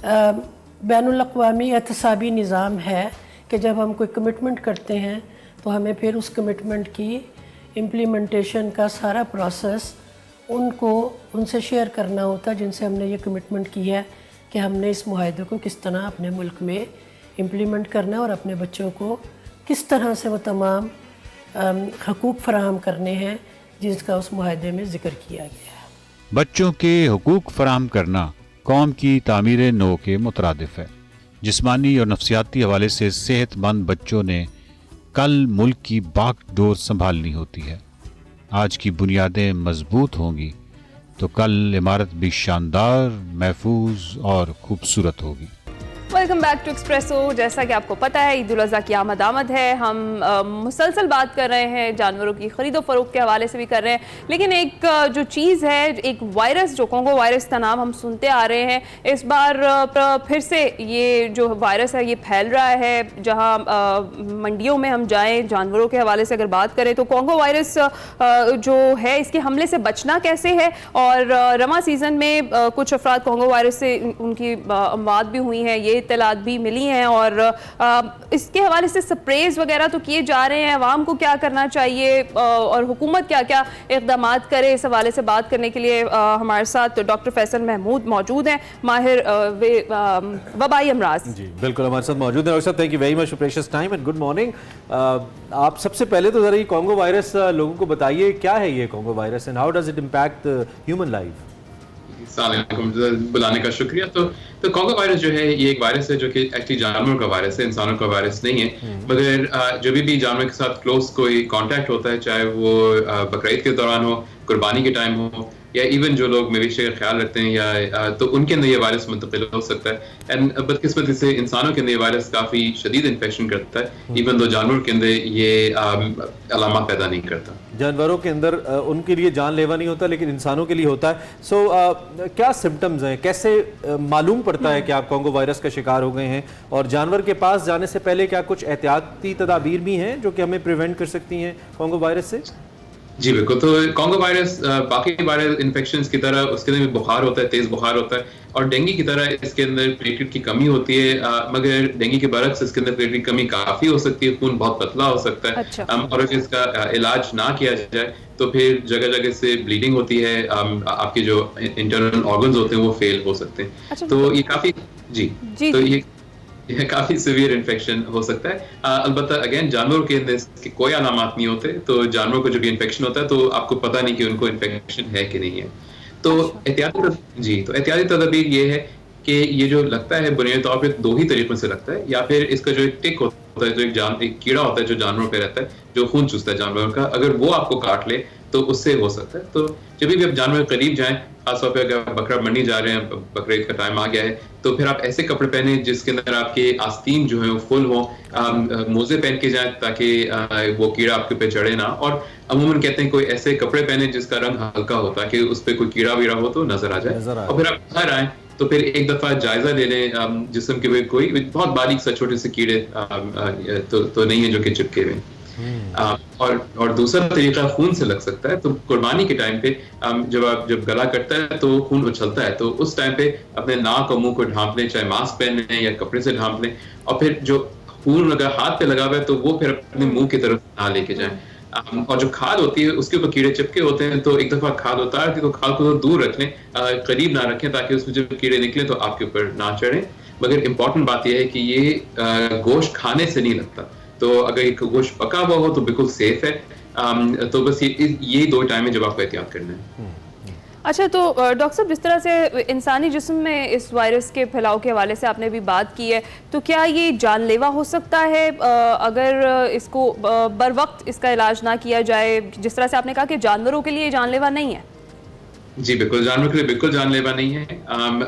बैनुल अक़वामी एहतसाबी निज़ाम है कि जब हम कोई कमिटमेंट करते हैं तो हमें फिर उस कमिटमेंट की इम्प्लीमेंटेशन का सारा प्रोसेस उनसे शेयर करना होता है जिनसे हमने ये कमिटमेंट की है कि हमने इस मुआहदे को किस तरह अपने मुल्क में इम्प्लीमेंट करना है और अपने बच्चों को किस तरह से वो तमाम हकूक़ फराहम करने हैं जिसका उस मुआहदे में ज़िक्र किया गया है। बच्चों के हुकूक फराहम करना कौम की तामीर नो के मुतरादिफ है। जिस्मानी और नफ्सियाती हवाले से सेहतमंद बच्चों ने कल मुल्क की बागडोर संभालनी होती है। आज की बुनियादें मजबूत होंगी तो कल इमारत भी शानदार, महफूज और खूबसूरत होगी। Welcome back to Expresso. जैसा कि आपको पता है ईद उल अज़हा की आमद है। हम मुसलसल बात कर रहे हैं जानवरों की ख़रीदो फ़रोख्त के हवाले से भी कर रहे हैं, लेकिन एक जो चीज़ है, एक वायरस जो कोंगो वायरस का नाम हम सुनते आ रहे हैं, इस बार फिर से ये जो वायरस है ये फैल रहा है। जहां मंडियों में हम जाएं, जानवरों के हवाले से अगर बात करें तो कोंगो वायरस जो है इसके हमले से बचना कैसे है, और रमा सीज़न में कुछ अफराद कोंगो वायरस से उनकी मौत भी हुई हैं, ये इत्तलात भी मिली हैं, और इसके हवाले से स्प्रेज वगैरह तो किए जा रहे हैं। अवाम को क्या करना चाहिए और हुकूमत क्या क्या इक़दाम करे, इस हवाले से बात करने के लिए हमारे साथ डॉक्टर फैसल महमूद मौजूद हैं, माहिर वबाई अमराज। जी बिल्कुल हमारे साथ मौजूद हैं। डॉक्टर साहब, thank you very much for precious time and good morning. आप सबसे पहले तो ज़रा ये कोंगो वायरस लोगों को बताइए, क्या है ये Congo virus and how does it impact human life? बुलाने का शुक्रिया। तो कोंगो वायरस जो है ये एक वायरस है जो कि एक्चुअली जानवरों का वायरस है, इंसानों का वायरस नहीं है। मगर जब भी जानवर के साथ क्लोज कोई कांटेक्ट होता है, चाहे वो बकरीद के दौरान हो, कुर्बानी के टाइम हो, या इवन जो लोग मवेशी का ख्याल रखते हैं या तो उनके अंदर ये वायरस मुंतकिल हो सकता है। एंड बदकिस्मती से इंसानों के अंदर ये वायरस काफ़ी शदीद इन्फेक्शन करता है, इवन दो जानवरों के अंदर ये अलामत पैदा नहीं करता। जानवरों के अंदर उनके लिए जानलेवा नहीं होता, लेकिन इंसानों के लिए होता है। सो क्या सिम्टम्स हैं, कैसे मालूम पड़ता है कि आप कोंगो वायरस का शिकार हो गए हैं, और जानवर के पास जाने से पहले क्या कुछ एहतियाती तदाबीर भी हैं जो कि हमें प्रिवेंट कर सकती हैं कोंगो वायरस से? जी बिल्कुल। तो कोंगो वायरस बाकी वायरल इन्फेक्शंस की तरह उसके अंदर भी बुखार होता है, तेज बुखार होता है, और डेंगू की तरह इसके अंदर प्लेटलेट की कमी होती है। मगर डेंगू के बरक्स इसके अंदर प्लेटलेट की कमी काफी हो सकती है, खून बहुत पतला हो सकता है। अच्छा। और अगर इसका इलाज ना किया जाए तो फिर जगह जगह से ब्लीडिंग होती है, आपके जो इंटरनल ऑर्गन्स होते हैं वो फेल हो सकते हैं। अच्छा, तो ये काफी जी तो यह काफी सीवियर इन्फेक्शन हो सकता है। अलबत्ता अगेन जानवरों के अंदर इसके कोई अलामात नहीं होते, तो जानवरों को जब ये इन्फेक्शन होता है तो आपको पता नहीं कि उनको इन्फेक्शन है कि नहीं है। तो एहतियाती तदबीर ये है कि ये जो लगता है बुनियादी तौर पे दो ही तरीकों से लगता है, या फिर इसका जो एक टिक होता है, जो एक कीड़ा होता है जो जानवरों पे रहता है, जो खून चूसता है जानवरों का, अगर वो आपको काट ले तो उससे हो सकता है। तो जब भी आप जानवर के करीब जाएं, खासतौर पे अगर बकरा मंडी जा रहे हैं, बकरीद का टाइम आ गया है, तो फिर आप ऐसे कपड़े पहने जिसके अंदर आपके आस्तीन जो है वो फुल हो, मोजे पहन के जाएं ताकि वो कीड़ा आपके पे चढ़े ना, और अमूमन कहते हैं कोई ऐसे कपड़े पहने जिसका रंग हल्का हो ताकि उस पर कोई कीड़ा वीड़ा हो तो नजर आ जाए। और फिर आप घर आए तो फिर एक दफा जायजा ले लें जिस्म के कोई बहुत बारीक सा छोटे से कीड़े तो नहीं है जो कि चिपके हुए। और दूसरा तरीका खून से लग सकता है। तो कुर्बानी के टाइम पे जब गला कटता है तो खून उछलता है, तो उस टाइम पे अपने नाक और मुंह को ढांप लें, चाहे मास्क पहन लें या कपड़े से ढांप लें, और फिर जो खून अगर हाथ पे लगा हुआ है तो वो फिर अपने मुंह की तरफ ना लेके जाएं। और जो खाल होती है उसके ऊपर कीड़े चिपके होते हैं, तो एक दफा खाल उतार दी तो खाल को तो दूर रख लें, करीब ना रखें, ताकि उसमें जब कीड़े निकले तो आपके ऊपर ना चढ़े। मगर इम्पोर्टेंट बात यह है कि ये गोश्त खाने से नहीं लगता, तो अगर एक गोश्त पका हुआ हो तो बिल्कुल सेफ है। तो बस ये 2 टाइम है जब आपको एहतियात करना है। अच्छा, तो डॉक्टर साहब, जिस तरह से इंसानी जिस्म में इस वायरस के फैलाव के हवाले से आपने भी बात की है, तो क्या ये जानलेवा हो सकता है अगर इसको बर वक्त इसका इलाज ना किया जाए? जिस तरह से आपने कहा कि जानवरों के लिए जानलेवा नहीं है। जी बिल्कुल, जानवरों के लिए बिल्कुल जानलेवा नहीं है,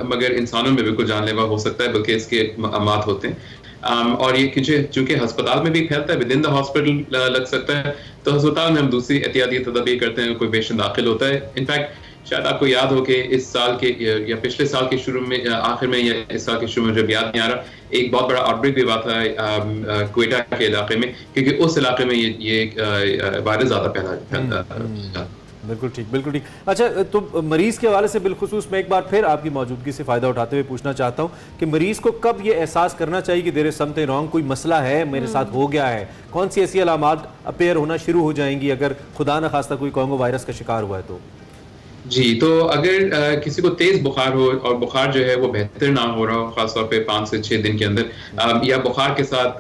मगर इंसानों में बिल्कुल जानलेवा हो सकता है, बल्कि इसके अमात होते हैं। और ये चूंकि अस्पताल में भी फैलता है, विद इन द हॉस्पिटल लग सकता है, तो अस्पताल में हम दूसरी एहतियाती तदाबीर करते हैं। कोई पेशेंट दाखिल होता है, इनफैक्ट शायद आपको याद हो कि इस साल के या पिछले साल के शुरू में, आखिर में, या इस साल के शुरू में, जब याद नहीं आ रहा, एक बहुत बड़ा आउटब्रेक भी हुआ था क्वेटा के इलाके में, क्योंकि उस इलाके में ये वायरस ज्यादा फैला। बिल्कुल ठीक, बिल्कुल ठीक। अच्छा, तो मरीज़ के हवाले से बिलखुसूस मैं एक बार फिर आपकी मौजूदगी से फ़ायदा उठाते हुए पूछना चाहता हूँ कि मरीज़ को कब ये एहसास करना चाहिए कि देयर इज समथिंग रॉन्ग, कोई मसला है, मेरे साथ हो गया है? कौन सी ऐसी अलामात अपेयर होना शुरू हो जाएंगी अगर खुदा न खास्ता कोई कॉन्गो वायरस का शिकार हुआ है तो? जी, तो अगर किसी को तेज बुखार हो और बुखार जो है वो बेहतर ना हो रहा हो, खासतौर पे 5 से 6 दिन के अंदर, या बुखार के साथ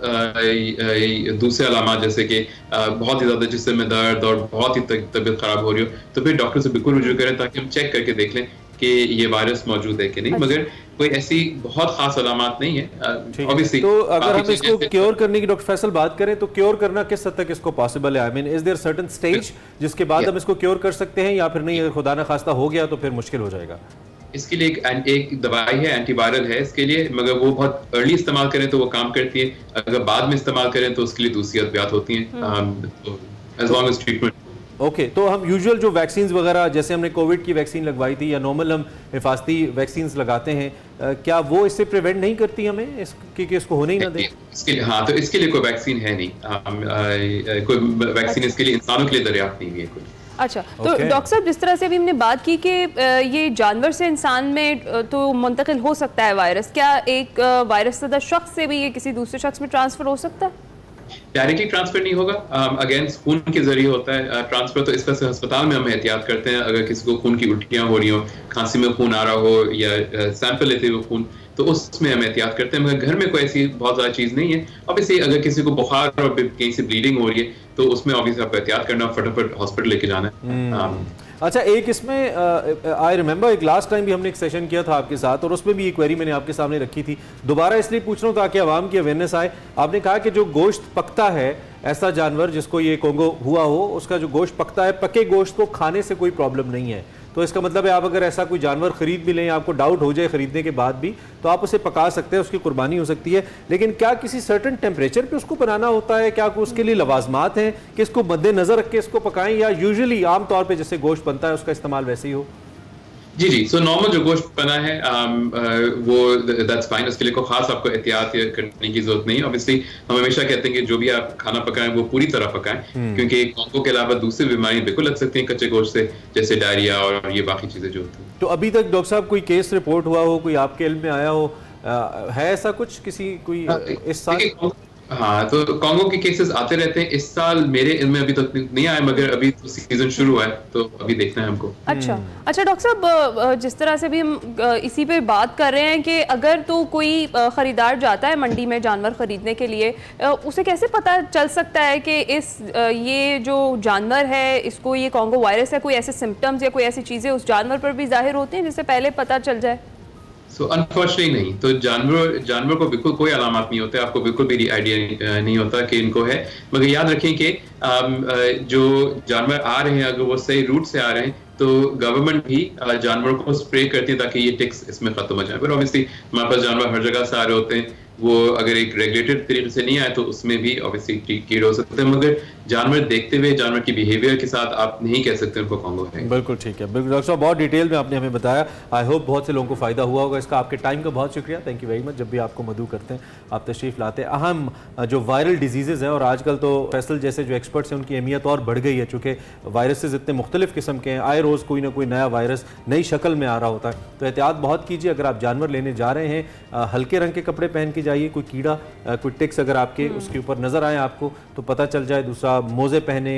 दूसरे अलामात जैसे कि बहुत ही ज़्यादा जिस्म में दर्द और बहुत ही तबीयत खराब हो रही हो, तो फिर डॉक्टर से बिल्कुल रुजू करें, ताकि हम चेक करके देख लें कि ये वायरस मौजूद है कि नहीं। मगर कोई ऐसी बहुत खास अलामत नहीं है ऑब्वियसली। तो अगर हम इसको क्योर करने की, डॉक्टर फैसल, बात करें तो क्योर करना किस हद तक इसको पॉसिबल है? I mean, is there certain stage जिसके बाद हम इसको क्योर कर सकते हैं, या फिर नहीं, अगर खुदा न खास्ता हो गया तो फिर मुश्किल हो जाएगा? इसके लिए एक दवाई है, एंटीवायरल है इसके लिए, मगर वो बहुत अर्ली इस्तेमाल करें तो वो काम करती है, अगर बाद में इस्तेमाल करें तो उसके लिए दूसरी अद्वियात होती हैं, as long as treatment. Okay, तो हम यूजुअल जो वैक्सीन वगैरह, जैसे हमने कोविड की वैक्सीन लगवाई थी या नॉर्मल हम हिफाजती वैक्सीन लगाते हैं, क्या वो इससे प्रिवेंट नहीं करती हमें कि इसको होने ही ना दे? इसके लिए, हाँ, तो इसके लिए कोई वैक्सीन है नहीं, कोई वैक्सीन इसके लिए इंसानों के लिए दरियाफ्त नहीं हुई है कोई। अच्छा, तो डॉक्टर साहब, जिस तरह से अभी हमने बात की कि ये जानवर से इंसान में तो मुंतकिल हो सकता है वायरस, क्या एक वायरस ज़दा शख्स से भी ये किसी दूसरे शख्स में ट्रांसफर हो सकता है? डायरेक्टली ट्रांसफर नहीं होगा, अगेंस्ट खून के जरिए होता है ट्रांसफर। तो इस वजह से अस्पताल में हम एहतियात करते हैं, अगर किसी को खून की उल्टियां हो रही हो, खांसी में खून आ रहा हो, या सैंपल लेते हुए खून, तो उसमें हम एहतियात करते हैं। मगर घर में कोई ऐसी बहुत ज़्यादा चीज़ नहीं है। ऑब्वियसली अगर किसी को बुखार और कहीं से ब्लीडिंग हो रही है तो उसमें ऑब्वियसली आपको एहतियात करना, फटाफट हॉस्पिटल लेके जाना है। अच्छा, एक इसमें आई रिमेंबर एक लास्ट टाइम भी हमने एक सेशन किया था आपके साथ, और उसमें भी एक क्वेरी मैंने आपके सामने रखी थी, दोबारा इसलिए पूछ रहा हूँ ताकि आवाम की अवेयरनेस आए। आपने कहा कि जो गोश्त पकता है, ऐसा जानवर जिसको ये कोंगो हुआ हो, उसका जो गोश्त पकता है, पके गोश्त को खाने से कोई प्रॉब्लम नहीं है। तो इसका मतलब है आप अगर ऐसा कोई जानवर खरीद भी लें, आपको डाउट हो जाए खरीदने के बाद भी, तो आप उसे पका सकते हैं, उसकी कुर्बानी हो सकती है। लेकिन क्या किसी सर्टेन टेम्परेचर पे उसको बनाना होता है? क्या उसके लिए लवाजमात हैं कि इसको मद्देनजर रख के इसको पकाएं, या यूजुअली आम तौर पे जैसे गोश्त बनता है उसका इस्तेमाल वैसे ही हो? जी जी, सो नॉर्मल जो गोश्त बना है वो दैट्स फाइन, उसके लिए कोई खास आपको एहतियात करने की जरूरत नहीं है। ऑब्वियसली हम हमेशा कहते हैं कि जो भी आप खाना पकाएं वो पूरी तरह पकाएं, क्योंकि कोंगो के अलावा दूसरी बीमारी बिल्कुल लग सकती हैं कच्चे गोश्त से, जैसे डायरिया और ये बाकी चीजें जो होती हैं। तो अभी तक डॉक्टर साहब कोई केस रिपोर्ट हुआ हो, कोई आपके इल्म में आया हो, है ऐसा कुछ कोई इस साल? हाँ, तो कोंगो के केसेस आते रहते हैं। इस साल मेरे इल्म में अभी तक नहीं आया, मगर अभी तो सीजन शुरू हुआ है, तो अभी देखना है हमको। अच्छा, डॉक्टर साहब, जिस तरह से भी हम इसी पे बात कर रहे हैं कि अगर तो कोई ख़रीदार जाता है मंडी में जानवर ख़रीदने के लिए, उसे कैसे पता चल सकता है कि ये जो जानवर है इसको ये कोंगो वायरस है? कोई ऐसे सिम्टम्स या कोई ऐसी चीज़ें उस जानवर पर भी जाहिर होती हैं जिससे पहले पता चल जाए? सो अनफॉर्चुनेटली नहीं, तो जानवर को बिल्कुल कोई अलामत नहीं होते, आपको बिल्कुल भी आइडिया नहीं होता कि इनको है। मगर याद रखें कि जो जानवर आ रहे हैं, अगर वो सही रूट से आ रहे हैं, तो गवर्नमेंट भी जानवरों को स्प्रे करती है ताकि ये टिक्स इसमें खत्म हो जाए। पर ऑब्वियसली हमारे पास जानवर हर जगह से आ रहे होते हैं, वो अगर एक रेगुलेटेड तरीके से नहीं आए तो उसमें भी ऑब्वियसली कीड़े हो सकते हैं। मगर जानवर देखते हुए जानवर की बिहेवियर के साथ आप नहीं कह सकते उनको कॉन्गो है। बिल्कुल ठीक है, बिल्कुल डॉक्टर साहब, बहुत डिटेल में आपने हमें बताया। आई होप बहुत से लोगों को फ़ायदा हुआ होगा इसका। आपके टाइम का बहुत शुक्रिया, थैंक यू वेरी मच। जब भी आपको मधु करते हैं, आप तशरीफ़ लाते हैं। अहम जो वायरल डिजीज़ हैं, और आजकल तो फैसल जैसे जो एक्सपर्ट्स हैं उनकी अहमियत और बढ़ गई है, चूँकि वायरसेस इतने मुख्तलिफ किस्म के हैं, आए रोज़ कोई ना कोई नया वायरस नई शक्ल में आ रहा होता है। तो एहतियात बहुत कीजिए। अगर आप जानवर लेने जा रहे हैं, हल्के रंग के कपड़े पहन के जाइए। कोई कीड़ा, कोई टिक्स अगर आपके उसके ऊपर नज़र आए आपको तो पता चल जाए। दूसरा, मोज़े पहने,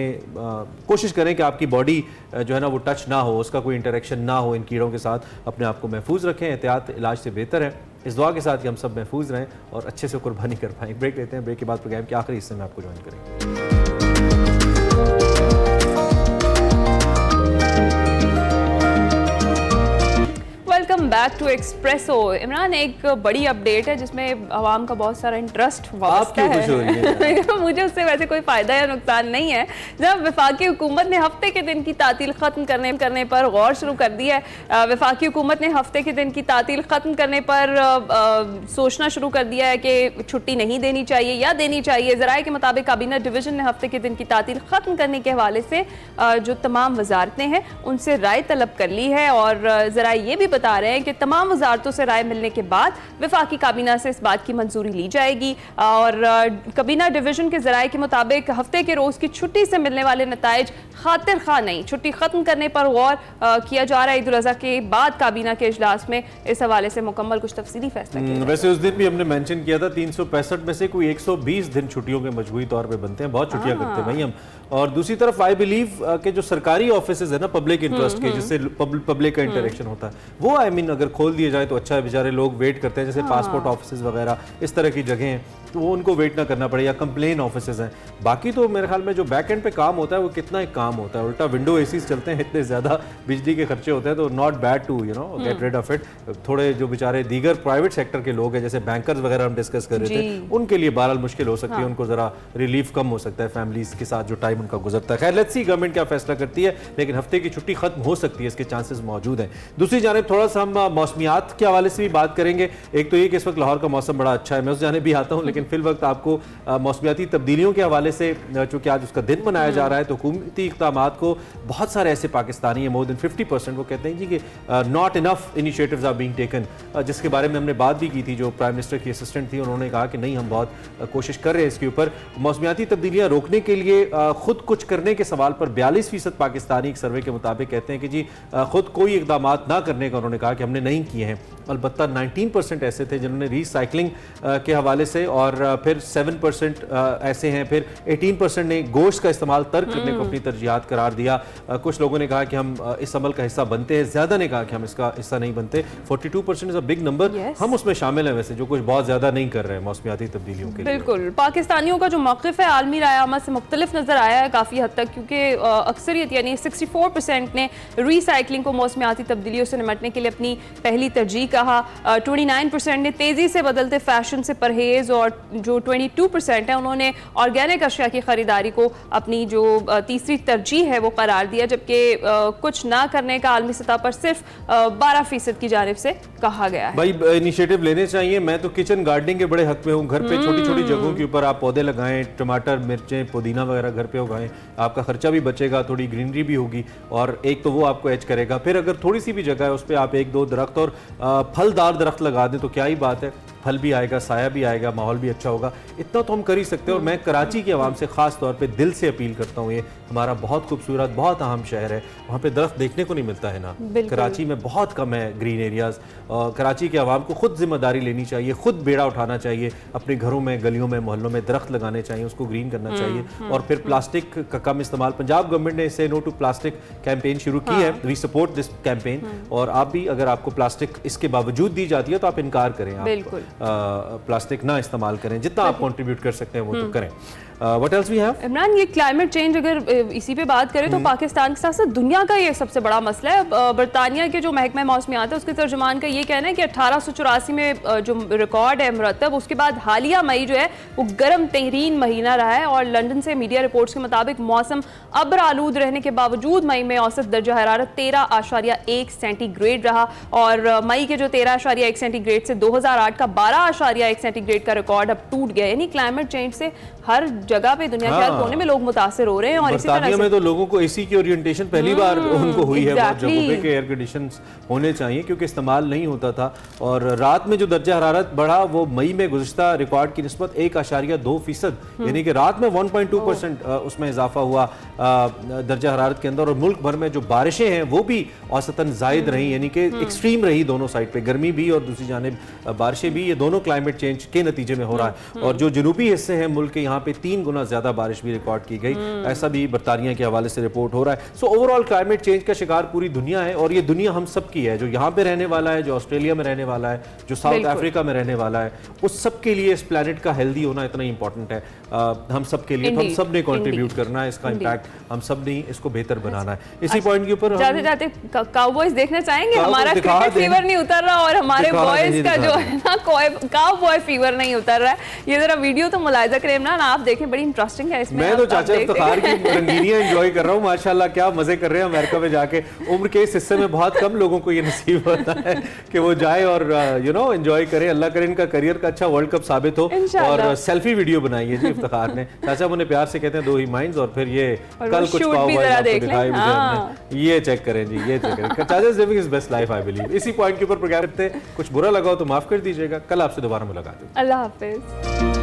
कोशिश करें कि आपकी बॉडी जो है ना वो टच ना हो, उसका कोई इंटरेक्शन ना हो इन कीड़ों के साथ। अपने आप को महफूज रखें, एहतियात इलाज से बेहतर है। इस दुआ के साथ कि हम सब महफूज रहें और अच्छे से कुर्बानी कर पाएँ। ब्रेक लेते हैं, ब्रेक के बाद प्रोग्राम के आखिरी हिस्से में आपको ज्वाइन करेंगे। Welcome back to Expresso. Imran, एक बड़ी अपडेट है जिसमें आवाम का बहुत सारा इंटरेस्ट वाबस्ता है। मुझे उससे वैसे कोई फ़ायदा या नुकसान नहीं है। जब वफाकी हुकूमत ने हफ्ते के दिन की तातील ख़त्म करने पर गौर शुरू कर दिया है, वफाकी हुकूमत ने हफ्ते के दिन की तातील ख़त्म करने पर सोचना शुरू कर दिया है कि छुट्टी नहीं देनी चाहिए या देनी चाहिए। ज़राए के मुताबिक काबीना डिवीज़न ने हफ्ते के दिन की तातील ख़त्म करने के हवाले से जो तमाम वजारतें हैं उनसे राय तलब कर ली है, और ज़राए ये भी बता रहे हैं कि तमाम वजारतों से राय मिलने के बाद वफाकी काबीना से इस बात की मंजूरी ली जाएगी। और काबीना डिवीजन के ज़राए के मुताबिक हफ्ते के रोज़ की छुट्टी से मिलने वाले नताइज खातिर खा नहीं, छुट्टी ख़त्म करने पर गौर किया जा रहा है। ईद उल अज़हा के बाद काबीना के इजलास में इस हवाले से मुकम्मल कुछ तफसीली फैसला किया। वैसे उस दिन भी हमने मेंशन किया था 365 में से कोई 120 दिन छुट्टियों के मजबूरी तौर पे बनते हैं। बहुत छुट्टियां करते हैं भाई हम। और दूसरी तरफ आई बिलीव के जो सरकारी ऑफिस है ना पब्लिक इंटरेस्ट के, जिससे पब्लिक का इंटरेक्शन होता है, वो आई मीन अगर खोल दिए जाए तो अच्छा है। बेचारे लोग वेट करते हैं, जैसे पासपोर्ट ऑफिस वगैरह इस तरह की जगह हैं, तो वो उनको वेट ना करना पड़े, या कंप्लेन ऑफिस हैं। बाकी तो मेरे ख्याल में जो बैक एंड पे काम होता है वो कितना एक काम होता है। उल्टा विंडो एसीज चलते हैं, इतने ज़्यादा बिजली के खर्चे होते हैं, तो not bad to get rid of it. थोड़े जो बेचारे दीगर प्राइवेट सेक्टर के लोग हैं, जैसे बैंकर्स वगैरह हम डिस्कस कर रहे थे, उनके लिए बहरहाल मुश्किल हो सकती है। उनको ज़रा रिलीफ कम हो सकता है फैमिलीज के साथ जो टाइम उनका गुजरता है। खैर, लेट्स सी गवर्नमेंट क्या फैसला करती है, लेकिन हफ्ते की छुट्टी खत्म हो सकती है, इसके चांसेस मौजूद हैं। दूसरी जानिब थोड़ा सा हम मौसमियात के हवाले से भी बात करेंगे। एक तो ये कि इस वक्त लाहौर का मौसम बड़ा अच्छा है, मैं उस जाने भी आता हूँ, लेकिन फिल वक्त आपको मौसमियाती तब्दीलियों के हवाले से, चूँकि आज उसका दिन मनाया जा रहा है, तो हुकूमती इक़दामात को बहुत सारे ऐसे पाकिस्तानी है, मोर देन 50% वो कहते हैं जी कि not enough initiatives are being taken, जिसके बारे में हमने बात भी की थी। जो प्राइम मिनिस्टर की असिस्टेंट थी, उन्होंने कहा कि नहीं, हम बहुत कोशिश कर रहे हैं इसके ऊपर। मौसमियाती तब्दीलियाँ रोकने के लिए खुद कुछ करने के सवाल पर 42% पाकिस्तानी एक सर्वे के मुताबिक कहते हैं कि जी खुद कोई इक़दामात ना करने का उन्होंने कहा कि हमने नहीं किए हैं। अलबत्ता 19% ऐसे थे जिन्होंने रीसाइक्लिंग के हवाले से, और फिर 7% ऐसे हैं, फिर 18% ने गोश्त का इस्तेमाल तर्क करने को अपनी तरजीहात करार दिया। कुछ लोगों ने कहा कि हम इस अमल का हिस्सा बनते हैं, ज़्यादा ने कहा कि हम इसका हिस्सा नहीं बनते। 42% इज़ अ बिग नंबर। हम उसमें शामिल हैं वैसे, जो कुछ बहुत ज़्यादा नहीं कर रहे हैं मौसमियाती तब्दीलियों के लिए। बिल्कुल, पाकिस्तानियों का जो मौक़िफ़ है आलमी राय आमा से मुख्तलिफ नज़र आया है काफ़ी हद तक, क्योंकि अक्सरियत यानी 64% ने रीसाइक्लिंग को मौसमियाती तब्दीलियों से निपटने के लिए अपनी पहली तरजीह कहा। 29% ने तेज़ी से बदलते फैशन से परहेज़, और जो 22% है उन्होंने ऑर्गेनिक अशिया की ख़रीदारी को अपनी जो तीसरी तरजीह है वो करार दिया, जबकि कुछ ना करने का आलमी सतह पर सिर्फ 12% की जानिब से कहा गया है। भाई इनिशिएटिव लेने चाहिए। मैं तो किचन गार्डनिंग के बड़े हक में हूँ। घर पे छोटी छोटी जगहों के ऊपर आप पौधे लगाएं, टमाटर, मिर्चें, पुदीना वगैरह घर पे उगाएं, आपका खर्चा भी बचेगा, थोड़ी ग्रीनरी भी होगी, और एक तो वो आपको एच करेगा। फिर अगर थोड़ी सी भी जगह है उस पर आप 1-2 दरख्त और फलदार दरख्त लगा दें तो क्या ही बात है, फल भी आएगा, साया भी आएगा, माहौल भी अच्छा होगा। इतना तो हम कर ही सकते हैं। और मैं कराची की आवाम से ख़ास तौर पे दिल से अपील करता हूँ, ये हमारा बहुत खूबसूरत, बहुत अहम शहर है, वहाँ पे दरख्त देखने को नहीं मिलता है ना। कराची में बहुत कम है ग्रीन एरियाज़। कराची के आवाम को खुद जिम्मेदारी लेनी चाहिए, खुद बेड़ा उठाना चाहिए, अपने घरों में, गलियों में, मोहल्लों में दरख्त लगाने चाहिए, उसको ग्रीन करना चाहिए। और फिर प्लास्टिक का कम इस्तेमाल, पंजाब गवर्नमेंट ने से नो टू प्लास्टिक कैंपेन शुरू की है। We support this campaign. और आप भी, अगर आपको प्लास्टिक इसके बावजूद दी जाती है तो आप इनकार करें, आप प्लास्टिक ना इस्तेमाल करें, जितना आप कंट्रीब्यूट कर सकते हैं वो तो करें। What else we have? Imran, ये क्लाइमेट चेंज अगर इसी पे बात करें तो पाकिस्तान के साथ साथ दुनिया का ये सबसे बड़ा मसला है। बरतानिया के जो महकमा मौसमियात है उसके तर्जुमान का ये कहना है कि 1884 में जो रिकॉर्ड है मुरतब, उसके बाद हालिया मई जो है वो गर्म तरीन महीना रहा है। और लंदन से मीडिया रिपोर्ट्स के मुताबिक मौसम अब्र आलूद रहने के बावजूद मई में औसत दर्जा हरारत 13.1 सेंटीग्रेड रहा। और मई के जो 13.1 सेंटीग्रेड से 2008 का 12.1 सेंटीग्रेड का रिकॉर्ड अब टूट गया। यानी क्लाइमेट चेंज से हर जगह पे दुनिया के हर कोने में लोग मुतासिर हो रहे हैं। और इसी तरह बरतानिया में तो लोगों को एसी की ओरिएंटेशन पहली बार उनको हुई है बहुत जगहों पे कि एयर कंडीशंस होने चाहिए, क्योंकि इस्तेमाल नहीं होता था। और रात में जो दर्जा हरारत बढ़ा वो मई में गुज़िश्ता रिकॉर्ड की निस्बत 1.2%, यानी कि रात में 1.2% उसमें इजाफा हुआ दर्जा हरारत के अंदर। और मुल्क भर में जो बारिशें हैं वो भी औसतन जायद रही, यानी कि एक्सट्रीम रही दोनों साइड पे, गर्मी भी और दूसरी जानिब बारिशें भी। ये दोनों क्लाइमेट चेंज के नतीजे में हो रहा है। और जो जनूबी हिस्से हैं मुल्क के, यहाँ पे 3 गुना ज्यादा बारिश भी रिकॉर्ड की गई, ऐसा भी बरतानिया के हवाले से रिपोर्ट हो रहा है। सो ओवरऑल क्लाइमेट चेंज का शिकार पूरी दुनिया है, और ये दुनिया हम सब की है, जो यहाँ पे रहने वाला है, जो ऑस्ट्रेलिया में रहने वाला है, जो साउथ अफ्रीका में रहने वाला है, उस सब के लिए इस प्लेनेट का हेल्दी होना इतना इंपॉर्टेंट है हम सब के लिए। तो हम सब ने कंट्रीब्यूट करना है, इसका इम्पैक्ट हम सब ने इसको बेहतर बनाना है। इसी पॉइंट के ऊपर जाते जाते काउबॉयज देखना चाहेंगे। हमारा क्रिकेट फीवर नहीं उतर रहा और हमारे बॉयज का जो है ना काउबॉय फीवर नहीं उतर रहा है। ये जरा वीडियो तो मुलाहिजा करें इमरान, आप देखें, बड़ी इंटरेस्टिंग है इसमें। मैं तो चाचा इफ्तिखार की रंगीनियां एंजॉय कर रहा हूँ, माशाल्लाह क्या मजे कर रहे हैं अमेरिका में जाके। उम्र के इस हिस्से में बहुत कम लोगों को ये नसीब होता है कि वो जाए और एंजॉय करे। अल्लाह करे इनका करियर का अच्छा वर्ल्ड कप साबित हो। और सेल्फी वीडियो बनाई है जी इफ्तिखार ने। चाचा मुझे प्यार से कहते हैं 2 ही माइंड्स, और फिर ये कल कुछ दिखाई मुझे, ये चेक करें जी, ये चेक करें। चाचा is living his best life I believe. इसी पॉइंट के ऊपर प्रोग्राम करते हैं, कुछ बुरा लगा हो तो माफ कर दीजिएगा। कल आपसे दोबारा मुलाकात होगी। अल्लाह हाफिज।